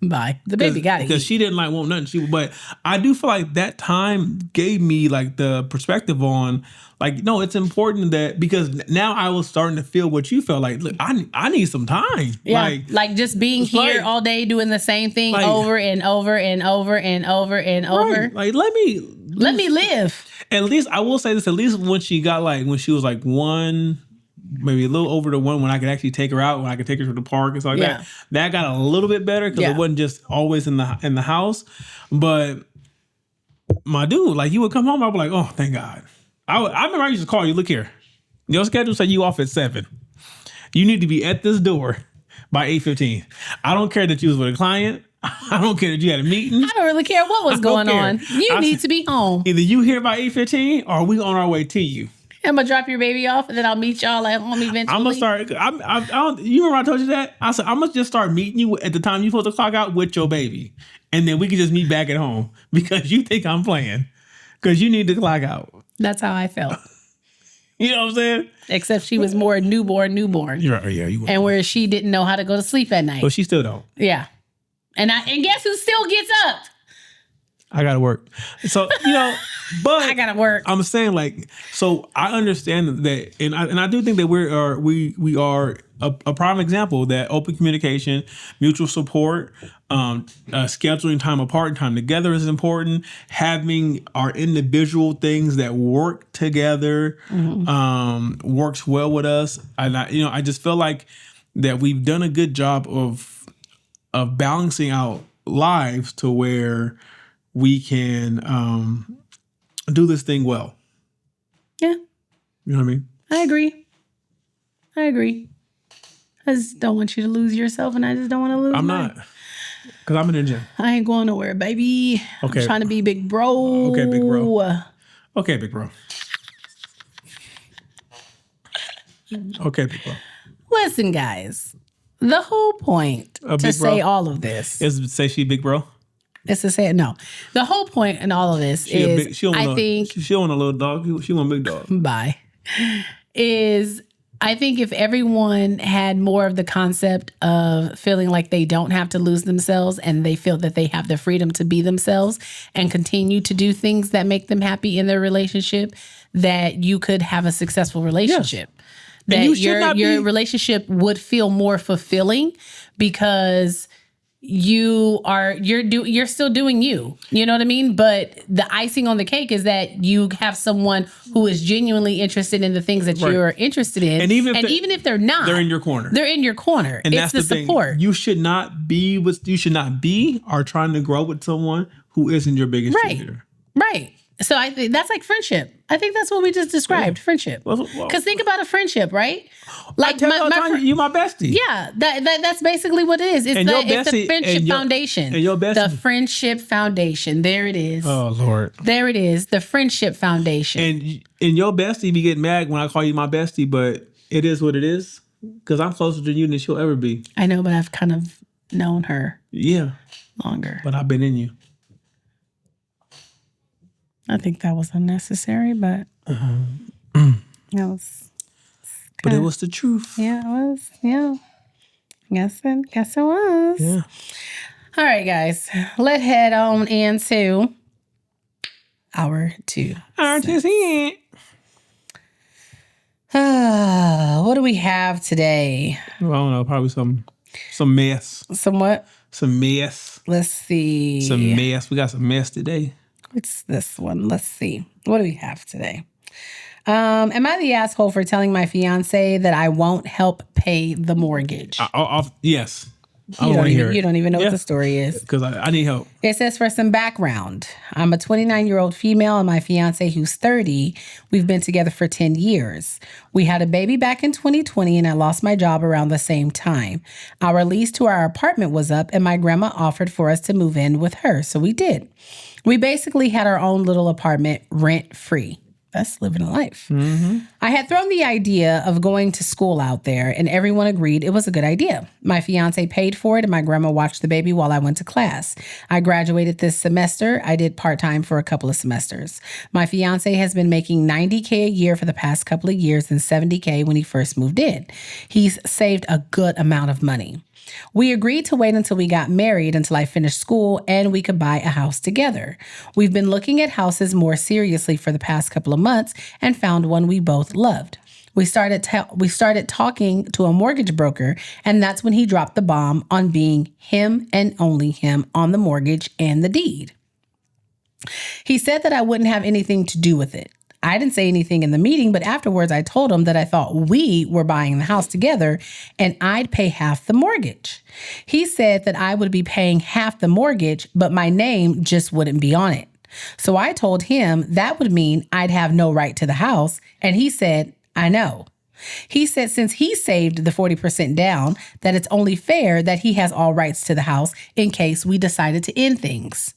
Bye. The baby got to eat. Because she didn't want nothing. But I do feel like that time gave me like the perspective on like, no, it's important that, because now I was starting to feel what you felt like. Look, I need some time. Yeah. Like just being here all day doing the same thing over and over and over and over and over. Like, let me live. At least I will say this, at least when she was like 1, maybe a little over to 1, when I could actually take her out, when I could take her to the park and stuff like that got a little bit better because it wasn't just always in the house. But my dude, like, you would come home, I'd be like, oh, thank God. I remember I used to call you, look here, your schedule said you off at 7. You need to be at this door by 8:15. I don't care that you was with a client. I don't care that you had a meeting. I don't really care what was going on. You need to be home. Either you here by 8:15 or we on our way to you. I'm gonna drop your baby off, and then I'll meet y'all at home eventually. I'm gonna start. You remember I told you that? I said I'm gonna just start meeting you at the time you're supposed to clock out with your baby, and then we can just meet back at home because you think I'm playing, because you need to clock out. That's how I felt. You know what I'm saying? Except she was more newborn. You're right. Yeah, you were. And where she didn't know how to go to sleep at night. But she still don't. Yeah. And guess who still gets up? I gotta work. So, but I gotta work. I'm saying, like, so I understand that, and I do think that we are a prime example that open communication, mutual support, scheduling time apart and time together is important. Having our individual things that work together works well with us. And I just feel like that we've done a good job of balancing out lives to where we can do this thing well. Yeah. You know what I mean? I agree. I just don't want you to lose yourself, and I just don't want to lose I'm mine. not. Because I'm in the gym. I ain't going nowhere, baby. Okay. I'm trying to be big bro. Okay, big bro. Okay, big bro. Okay, big bro. Listen, guys. The whole point to say all of this is to say she big bro. It's to say it. No, the whole point in all of this is, she don't want a little dog. She want a big dog. Is I think if everyone had more of the concept of feeling like they don't have to lose themselves and they feel that they have the freedom to be themselves and continue to do things that make them happy in their relationship, that you could have a successful relationship. That your relationship would feel more fulfilling because you're still doing you. You know what I mean? But the icing on the cake is that you have someone who is genuinely interested in the things that you're interested in. And even if they're not, they're in your corner. They're in your corner. And it's that's the support. Thing. You should not be or trying to grow with someone who isn't your biggest cheerleader. Right. So I think that's like friendship. I think that's what we just described, friendship. Because think about a friendship, right? Like you my bestie. Yeah, that's basically what it is. It's the friendship foundation. And your bestie. The friendship foundation. There it is. Oh Lord. There it is. The friendship foundation. And your bestie be getting mad when I call you my bestie, but it is what it is. Because I'm closer to you than she'll ever be. I know, but I've kind of known her. Yeah. Longer. But I've been in you. I think that was unnecessary, but But it was the truth. Yeah, it was. Yeah. Guess it was. Yeah. All right, guys. Let's head on into hour 2. Hour 2. What do we have today? Well, I don't know. Probably some mess. Some what? Some mess. Let's see. Some mess. We got some mess today. What's this one? Let's see. What do we have today? Am I the asshole for telling my fiance that I won't help pay the mortgage? Yes. You don't even know what the story is. Because I need help. It says, for some background, I'm a 29-year-old female and my fiance, who's 30, we've been together for 10 years. We had a baby back in 2020 and I lost my job around the same time. Our lease to our apartment was up and my grandma offered for us to move in with her. So we did. We basically had our own little apartment rent-free. That's living a life. Mm-hmm. I had thrown the idea of going to school out there and everyone agreed it was a good idea. My fiance paid for it and my grandma watched the baby while I went to class. I graduated this semester. I did part-time for a couple of semesters. My fiance has been making $90K a year for the past couple of years and $70K when he first moved in. He's saved a good amount of money. We agreed to wait until we got married until I finished school and we could buy a house together. We've been looking at houses more seriously for the past couple of months and found one we both loved. We started talking to a mortgage broker, and that's when he dropped the bomb on being him and only him on the mortgage and the deed. He said that I wouldn't have anything to do with it. I didn't say anything in the meeting, but afterwards I told him that I thought we were buying the house together and I'd pay half the mortgage. He said that I would be paying half the mortgage, but my name just wouldn't be on it. So I told him that would mean I'd have no right to the house, and he said, I know. He said since he saved the 40% down, that it's only fair that he has all rights to the house in case we decided to end things.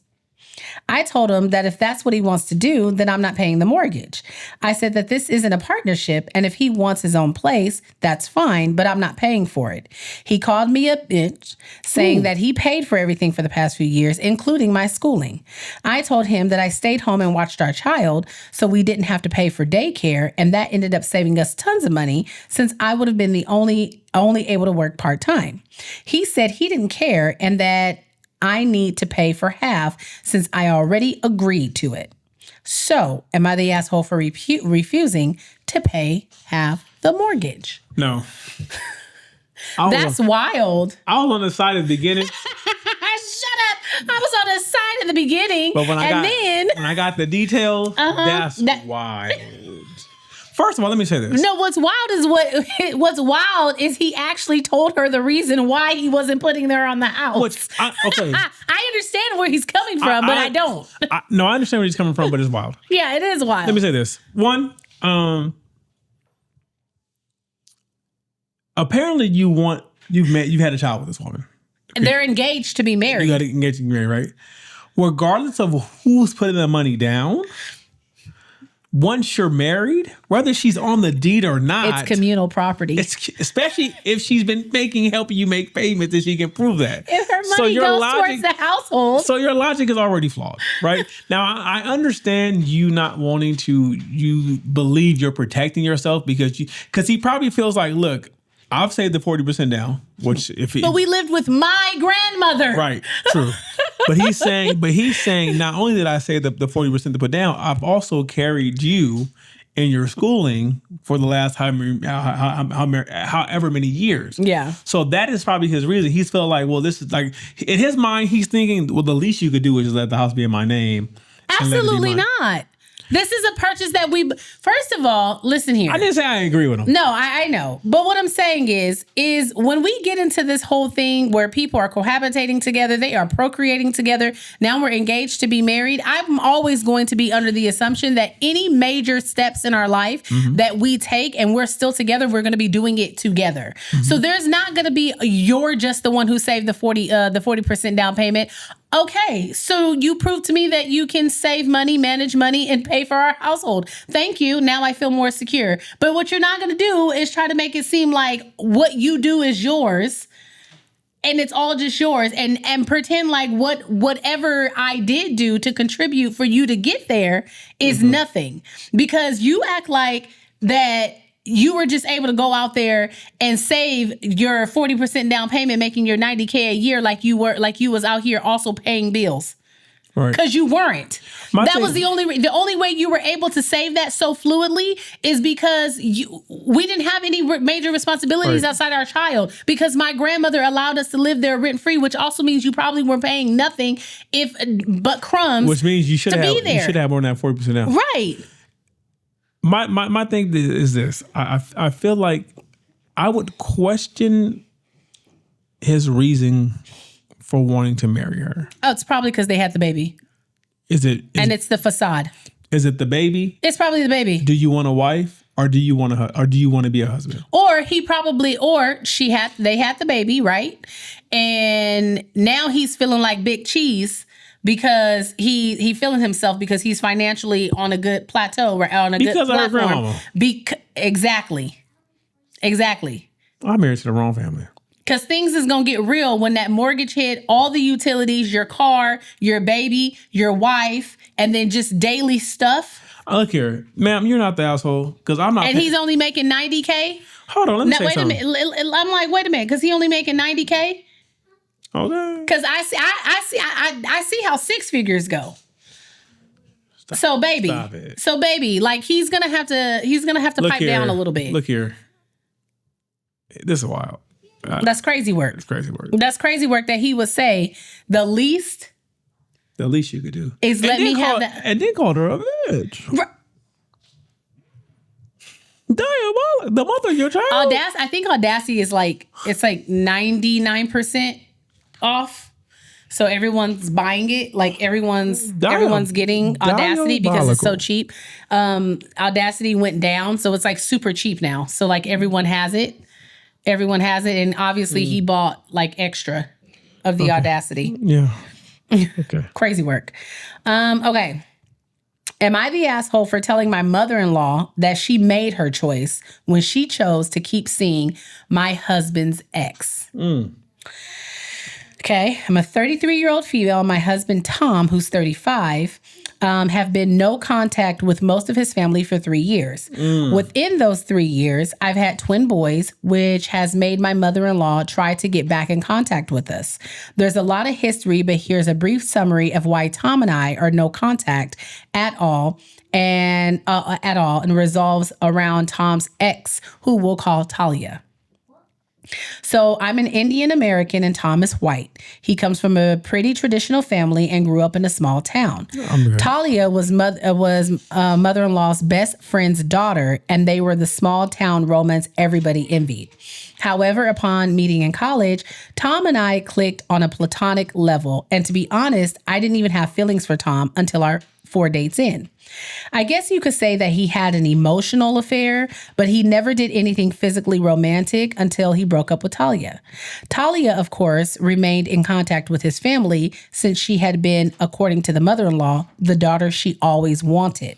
I told him that if that's what he wants to do, then I'm not paying the mortgage. I said that this isn't a partnership, and if he wants his own place, that's fine, but I'm not paying for it. He called me a bitch, saying that he paid for everything for the past few years, including my schooling. I told him that I stayed home and watched our child, so we didn't have to pay for daycare, and that ended up saving us tons of money since I would have been the only able to work part-time. He said he didn't care and that I need to pay for half since I already agreed to it. So, am I the asshole for refusing to pay half the mortgage? No. That's wild. I was on the side at the beginning. Shut up. I was on the side at the beginning. But when I got the details, that's wild. First of all, let me say this. No, what's wild is he actually told her the reason why he wasn't putting her on the house. Okay. I understand where he's coming from, but I don't. I understand where he's coming from, but it's wild. Yeah, it is wild. Let me say this. One, apparently you've had a child with this woman. And they're engaged to be married. You got to engage to be married, right? Regardless of who's putting the money down, once you're married, whether she's on the deed or not, It's communal property. especially if she's been helping you make payments and she can prove that. If her money goes towards the household. So your logic is already flawed, right? Now, I understand you not wanting to, you believe you're protecting yourself because he probably feels like, look, I've saved the 40% down, but we lived with my grandmother. Right, true. But he's saying not only did I save the 40% to put down, I've also carried you in your schooling for the last however many years. Yeah. So that is probably his reason. He's felt like, well, this is like, in his mind, he's thinking, well, the least you could do is just let the house be in my name. Absolutely not. This is a purchase that first of all, listen here. I didn't say I agree with him. No, I know. But what I'm saying is when we get into this whole thing where people are cohabitating together, they are procreating together, now we're engaged to be married, I'm always going to be under the assumption that any major steps in our life that we take and we're still together, we're going to be doing it together. So there's not going to be, you're just the one who saved the 40% down payment. Okay, so you proved to me that you can save money, manage money, and pay for our household. Thank you. Now I feel more secure. But what you're not going to do is try to make it seem like what you do is yours and it's all just yours and pretend like whatever I did do to contribute for you to get there is nothing. Because you act like that you were just able to go out there and save your 40% down payment, making your $90K a year like you was out here also paying bills. Right. Because you weren't. The only way you were able to save that so fluidly is because we didn't have any major responsibilities outside our child, because my grandmother allowed us to live there rent free, which also means you probably were paying nothing but crumbs. Which means you should have more than that 40% down. Right. My thing is this. I feel like I would question his reason for wanting to marry her. Oh, it's probably because they had the baby. It's the facade. Is it the baby? It's probably the baby. Do you want a wife, or do you want to be a husband? Or they had the baby, right? And now he's feeling like big cheese. Because he feeling himself because he's financially on a good plateau, or on a good platform. Because of her grandmama. Exactly. I'm married to the wrong family. Because things is going to get real when that mortgage hit, all the utilities, your car, your baby, your wife, and then just daily stuff. Look here, ma'am, you're not the asshole. Because I'm not. And he's only making $90K? Hold on, let me say something. Wait a minute. I'm like, wait a minute, because he only making $90K? Okay. Because I see how six figures go. Stop. So baby, Stop it. Like he's gonna have to pipe down a little bit. Look here, this is wild. That's crazy work. It's crazy work. That's crazy work that he would say the least you could do is let me have that, and then called her a bitch. Damn, the mother of your child. I think Audacity is it's like 99% off. So everyone's buying it. Like everyone's getting Audacity because it's so cheap. Audacity went down, so it's like super cheap now. So like everyone has it. And obviously he bought like extra of the Audacity. Yeah. Okay. Crazy work. Okay. Am I the asshole for telling my mother-in-law that she made her choice when she chose to keep seeing my husband's ex? Okay. I'm a 33-year-old female. My husband, Tom, who's 35, have been no contact with most of his family for 3 years. Within those 3 years, I've had twin boys, which has made my mother-in-law try to get back in contact with us. There's a lot of history, but here's a brief summary of why Tom and I are no contact at all and resolves around Tom's ex, who we'll call Talia. So I'm an Indian American and Tom is white. He comes from a pretty traditional family and grew up in a small town. Talia was mother-in-law's best friend's daughter, and they were the small town romance everybody envied. However, upon meeting in college, Tom and I clicked on a platonic level. And to be honest, I didn't even have feelings for Tom until our 4 dates in. I guess you could say that he had an emotional affair, but he never did anything physically romantic until he broke up with Talia. Talia, of course, remained in contact with his family since she had been, according to the mother-in-law, the daughter she always wanted.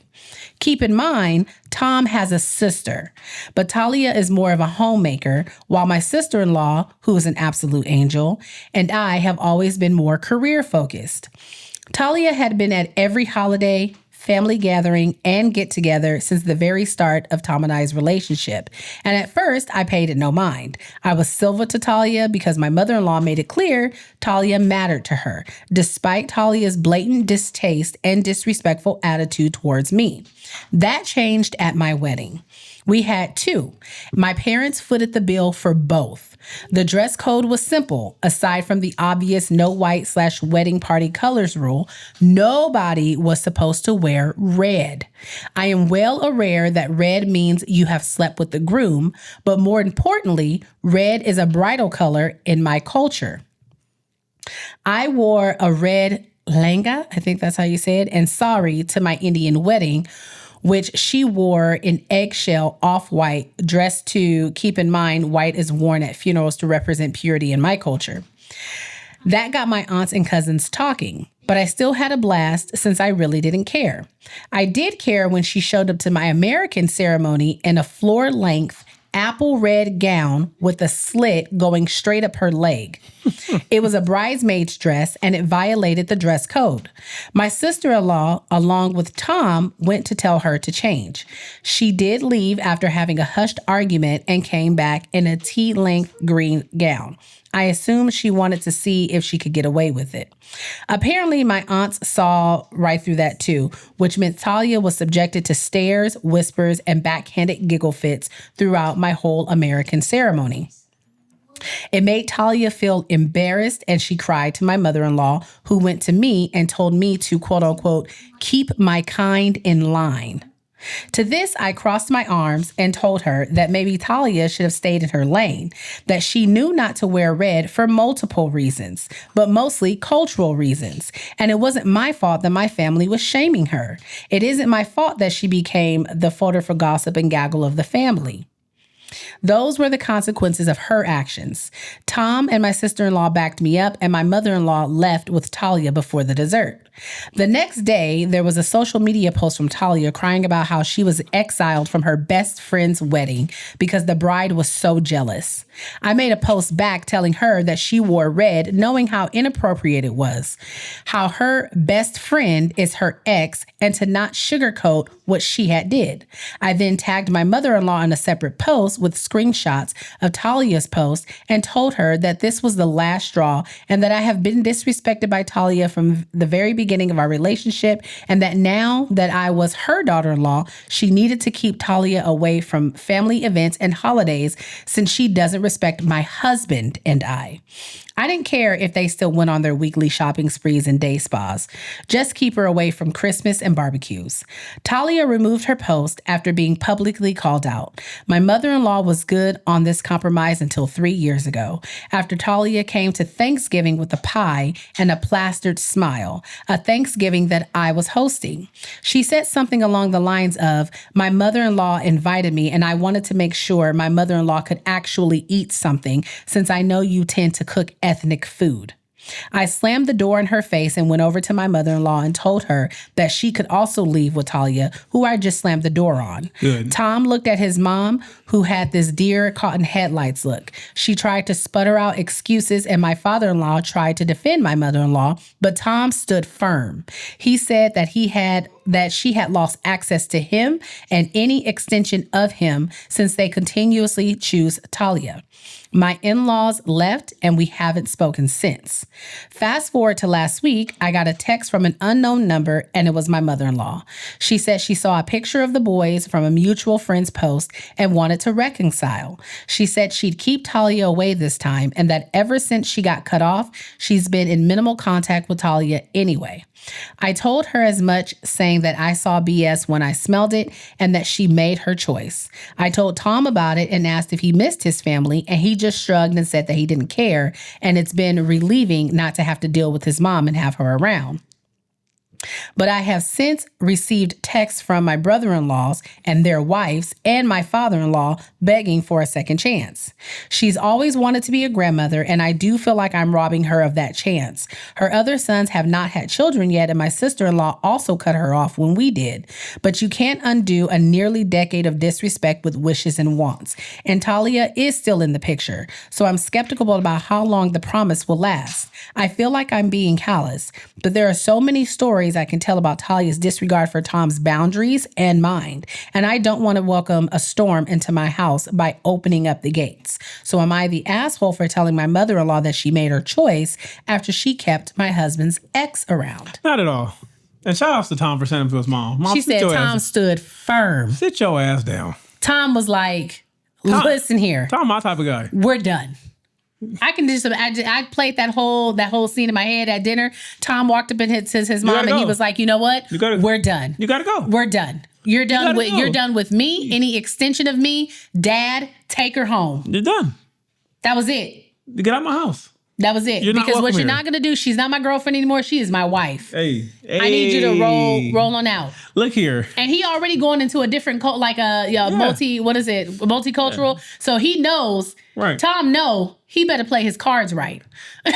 Keep in mind, Tom has a sister, but Talia is more of a homemaker, while my sister-in-law, who is an absolute angel, and I have always been more career-focused. Talia had been at every holiday, family gathering, and get-together since the very start of Tom and I's relationship. And at first, I paid it no mind. I was civil to Talia because my mother-in-law made it clear Talia mattered to her, despite Talia's blatant distaste and disrespectful attitude towards me. That changed at my wedding. We had 2. My parents footed the bill for both. The dress code was simple. Aside from the obvious no white/wedding party colors rule, nobody was supposed to wear red. I am well aware that red means you have slept with the groom, but more importantly, red is a bridal color in my culture. I wore a red langa, I think that's how you say it, and sari to my Indian wedding, which she wore in eggshell off-white dress to, keep in mind, white is worn at funerals to represent purity in my culture. That got my aunts and cousins talking, but I still had a blast since I really didn't care. I did care when she showed up to my American ceremony in a floor-length apple red gown with a slit going straight up her leg. It was a bridesmaid's dress and it violated the dress code. My sister-in-law, along with Tom, went to tell her to change. She did leave after having a hushed argument and came back in a tea-length green gown. I assumed she wanted to see if she could get away with it. Apparently, my aunts saw right through that too, which meant Talia was subjected to stares, whispers, and backhanded giggle fits throughout my whole American ceremony. It made Talia feel embarrassed, and she cried to my mother-in-law, who went to me and told me to, quote unquote, keep my kind in line. To this, I crossed my arms and told her that maybe Talia should have stayed in her lane, that she knew not to wear red for multiple reasons, but mostly cultural reasons. And it wasn't my fault that my family was shaming her. It isn't my fault that she became the fodder for gossip and gaggle of the family. Those were the consequences of her actions. Tom and my sister-in-law backed me up, and my mother-in-law left with Talia before the dessert. The next day, there was a social media post from Talia crying about how she was exiled from her best friend's wedding because the bride was so jealous. I made a post back telling her that she wore red, knowing how inappropriate it was, how her best friend is her ex, and to not sugarcoat what she had did. I then tagged my mother-in-law in a separate post with screenshots of Talia's post and told her that this was the last straw and that I have been disrespected by Talia from the very beginning of our relationship, and that now that I was her daughter-in-law, she needed to keep Talia away from family events and holidays since she doesn't respect my husband and I. I didn't care if they still went on their weekly shopping sprees and day spas. Just keep her away from Christmas and barbecues. Talia removed her post after being publicly called out. My mother-in-law was good on this compromise until 3 years ago, after Talia came to Thanksgiving with a pie and a plastered smile, a Thanksgiving that I was hosting. She said something along the lines of, my mother-in-law invited me and I wanted to make sure my mother-in-law could actually eat something since I know you tend to cook ethnic food. I slammed the door in her face and went over to my mother-in-law and told her that she could also leave with Talia, who I just slammed the door on. Good. Tom looked at his mom, who had this deer caught in headlights look. She tried to sputter out excuses, and my father-in-law tried to defend my mother-in-law, but Tom stood firm. He said that she had lost access to him and any extension of him since they continuously choose Talia. My in-laws left and we haven't spoken since. Fast forward to last week, I got a text from an unknown number and it was my mother-in-law. She said she saw a picture of the boys from a mutual friend's post and wanted to reconcile. She said she'd keep Talia away this time and that ever since she got cut off, she's been in minimal contact with Talia anyway. I told her as much, saying that I saw BS when I smelled it and that she made her choice. I told Tom about it and asked if he missed his family, and he just shrugged and said that he didn't care, and it's been relieving not to have to deal with his mom and have her around. But I have since received texts from my brother-in-laws and their wives and my father-in-law begging for a second chance. She's always wanted to be a grandmother, and I do feel like I'm robbing her of that chance. Her other sons have not had children yet, and my sister-in-law also cut her off when we did. But you can't undo a nearly decade of disrespect with wishes and wants. And Talia is still in the picture, so I'm skeptical about how long the promise will last. I feel like I'm being callous, but there are so many stories I can tell about Talia's disregard for Tom's boundaries and mine, and I don't want to welcome a storm into my house by opening up the gates. So am I the asshole for telling my mother-in-law that she made her choice after she kept my husband's ex around? Not at all. And shout outs to Tom for sending him to his mom. She said Tom stood firm. Sit your ass down. Tom was like, listen here. Tom, my type of guy. We're done. I can just I played that whole scene in my head at dinner. Tom walked up in his mom and he was like, you know what? We're done. You gotta go. We're done. You're done with me. Any extension of me, Dad, take her home. You're done. That was it. You get out of my house. That was it. Because what you're not gonna do, she's not my girlfriend anymore. She is my wife. Hey. I need you to roll on out. Look here. And he already going into a different multicultural. Yeah. So he knows. Right. Tom he better play his cards right. He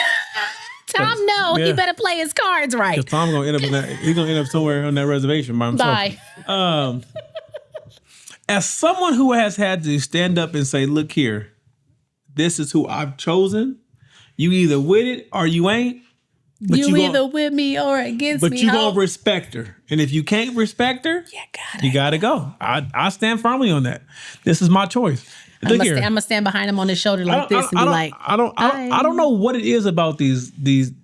better play his cards right. Because Tom's gonna end up he's gonna end up somewhere on that reservation by himself. Bye. As someone who has had to stand up and say, look here, this is who I've chosen. You either with it or you ain't. But you either with me or against me. But you gonna respect her. And if you can't respect her, you gotta go. I stand firmly on that. This is my choice. I'm gonna stand behind him on his shoulder like this and be like, I don't know what it is about these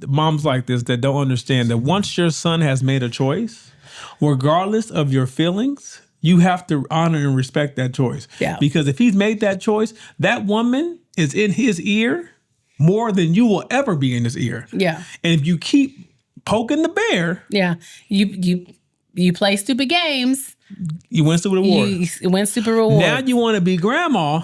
moms like this that don't understand that once your son has made a choice, regardless of your feelings, you have to honor and respect that choice. Yeah. Because if he's made that choice, that woman is in his ear more than you will ever be in his ear. Yeah. And if you keep poking the bear, you play stupid games. You win stupid rewards. You win stupid rewards. Now you want to be grandma.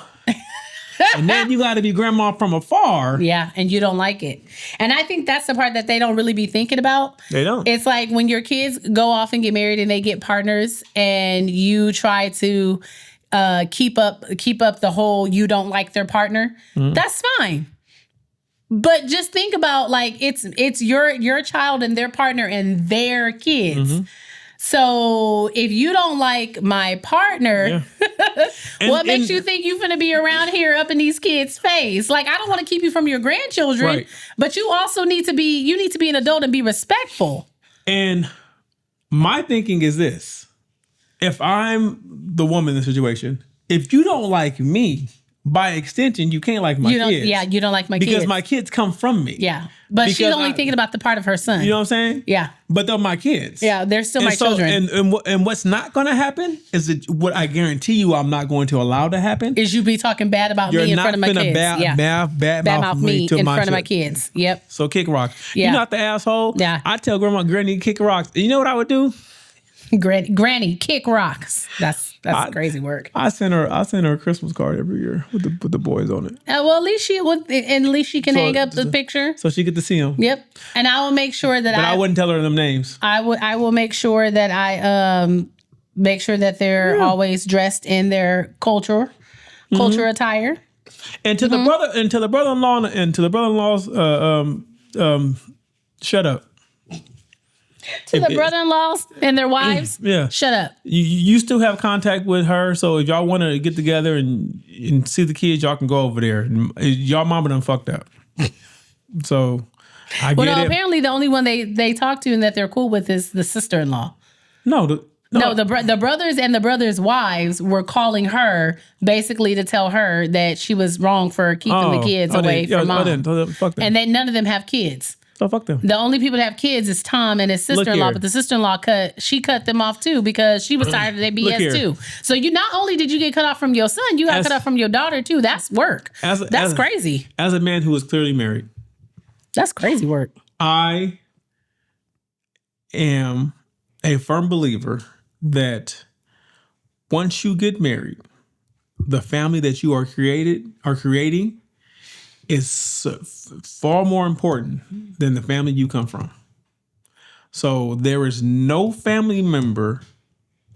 And then you got to be grandma from afar. Yeah, and you don't like it. And I think that's the part that they don't really be thinking about. They don't. It's like when your kids go off and get married and they get partners and you try to keep up the whole you don't like their partner. Mm-hmm. That's fine. But just think about like it's your child and their partner and their kids. Mm-hmm. So if you don't like my partner, what makes you think you're finna be around here up in these kids' face? Like, I don't want to keep you from your grandchildren, but you also need to be an adult and be respectful. And my thinking is this. If I'm the woman in the situation, if you don't like me, by extension, you can't like my kids. Yeah, you don't like my kids. Because my kids come from me. Yeah. But she's only thinking about the part of her son. You know what I'm saying? Yeah. But they're my kids. Yeah, they're still my children. And what's not going to happen is that what I guarantee you I'm not going to allow to happen. Is you be talking bad about me in front of my kids. Bad mouth me in front of my kids. Yep. So kick rocks. Yeah. You're not the asshole. Yeah. I tell grandma, Granny, kick rocks. And you know what I would do? Granny, kick rocks. That's crazy work. I send her a Christmas card every year with the boys on it. Well, at least she can hang up the picture, so she get to see them. Yep. And I will make sure that. But I wouldn't tell her them names. I will make sure that I make sure that they're always dressed in their culture attire. And to the brother-in-law and to the brother-in-laws, shut up. To the brother-in-laws and their wives, shut up. You still have contact with her, so if y'all want to get together and see the kids, y'all can go over there. Y'all mama done fucked up. So I get it. Apparently the only one they talk to and that they're cool with is the sister-in-law. No, the brothers and the brothers' wives were calling her basically to tell her that she was wrong for keeping the kids away from mom. Fuck them. And then none of them have kids. So fuck them. The only people that have kids is Tom and his sister-in-law, but the sister-in-law cut them off too because she was tired of their BS too. So you not only did you get cut off from your son, you got cut off from your daughter too. That's work. That's crazy. As a man who is clearly married. That's crazy work. I am a firm believer that once you get married, the family that you are creating is far more important than the family you come from. So there is no family member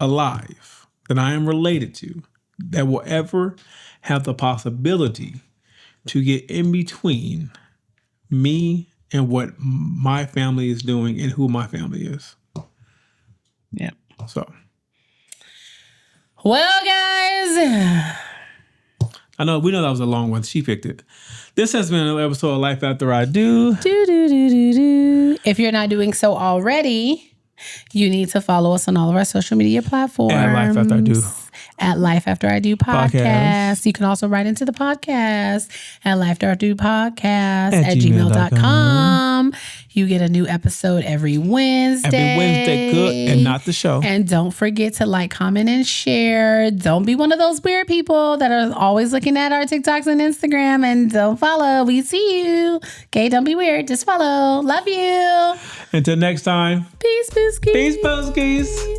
alive that I am related to that will ever have the possibility to get in between me and what my family is doing and who my family is. Yeah. So. Well, guys. We know that was a long one. She picked it. This has been another episode of Life After I Do. If you're not doing so already, you need to follow us on all of our social media platforms. At Life After I Do. At Life After I Do podcast. You can also write into the podcast at Life After I Do podcast at gmail.com. You get a new episode every Wednesday. Every Wednesday, good, and not the show. And don't forget to like, comment, and share. Don't be one of those weird people that are always looking at our TikToks and Instagram and don't follow. We see you. Okay, don't be weird. Just follow. Love you. Until next time. Peace, Booskies. Peace, Booskies.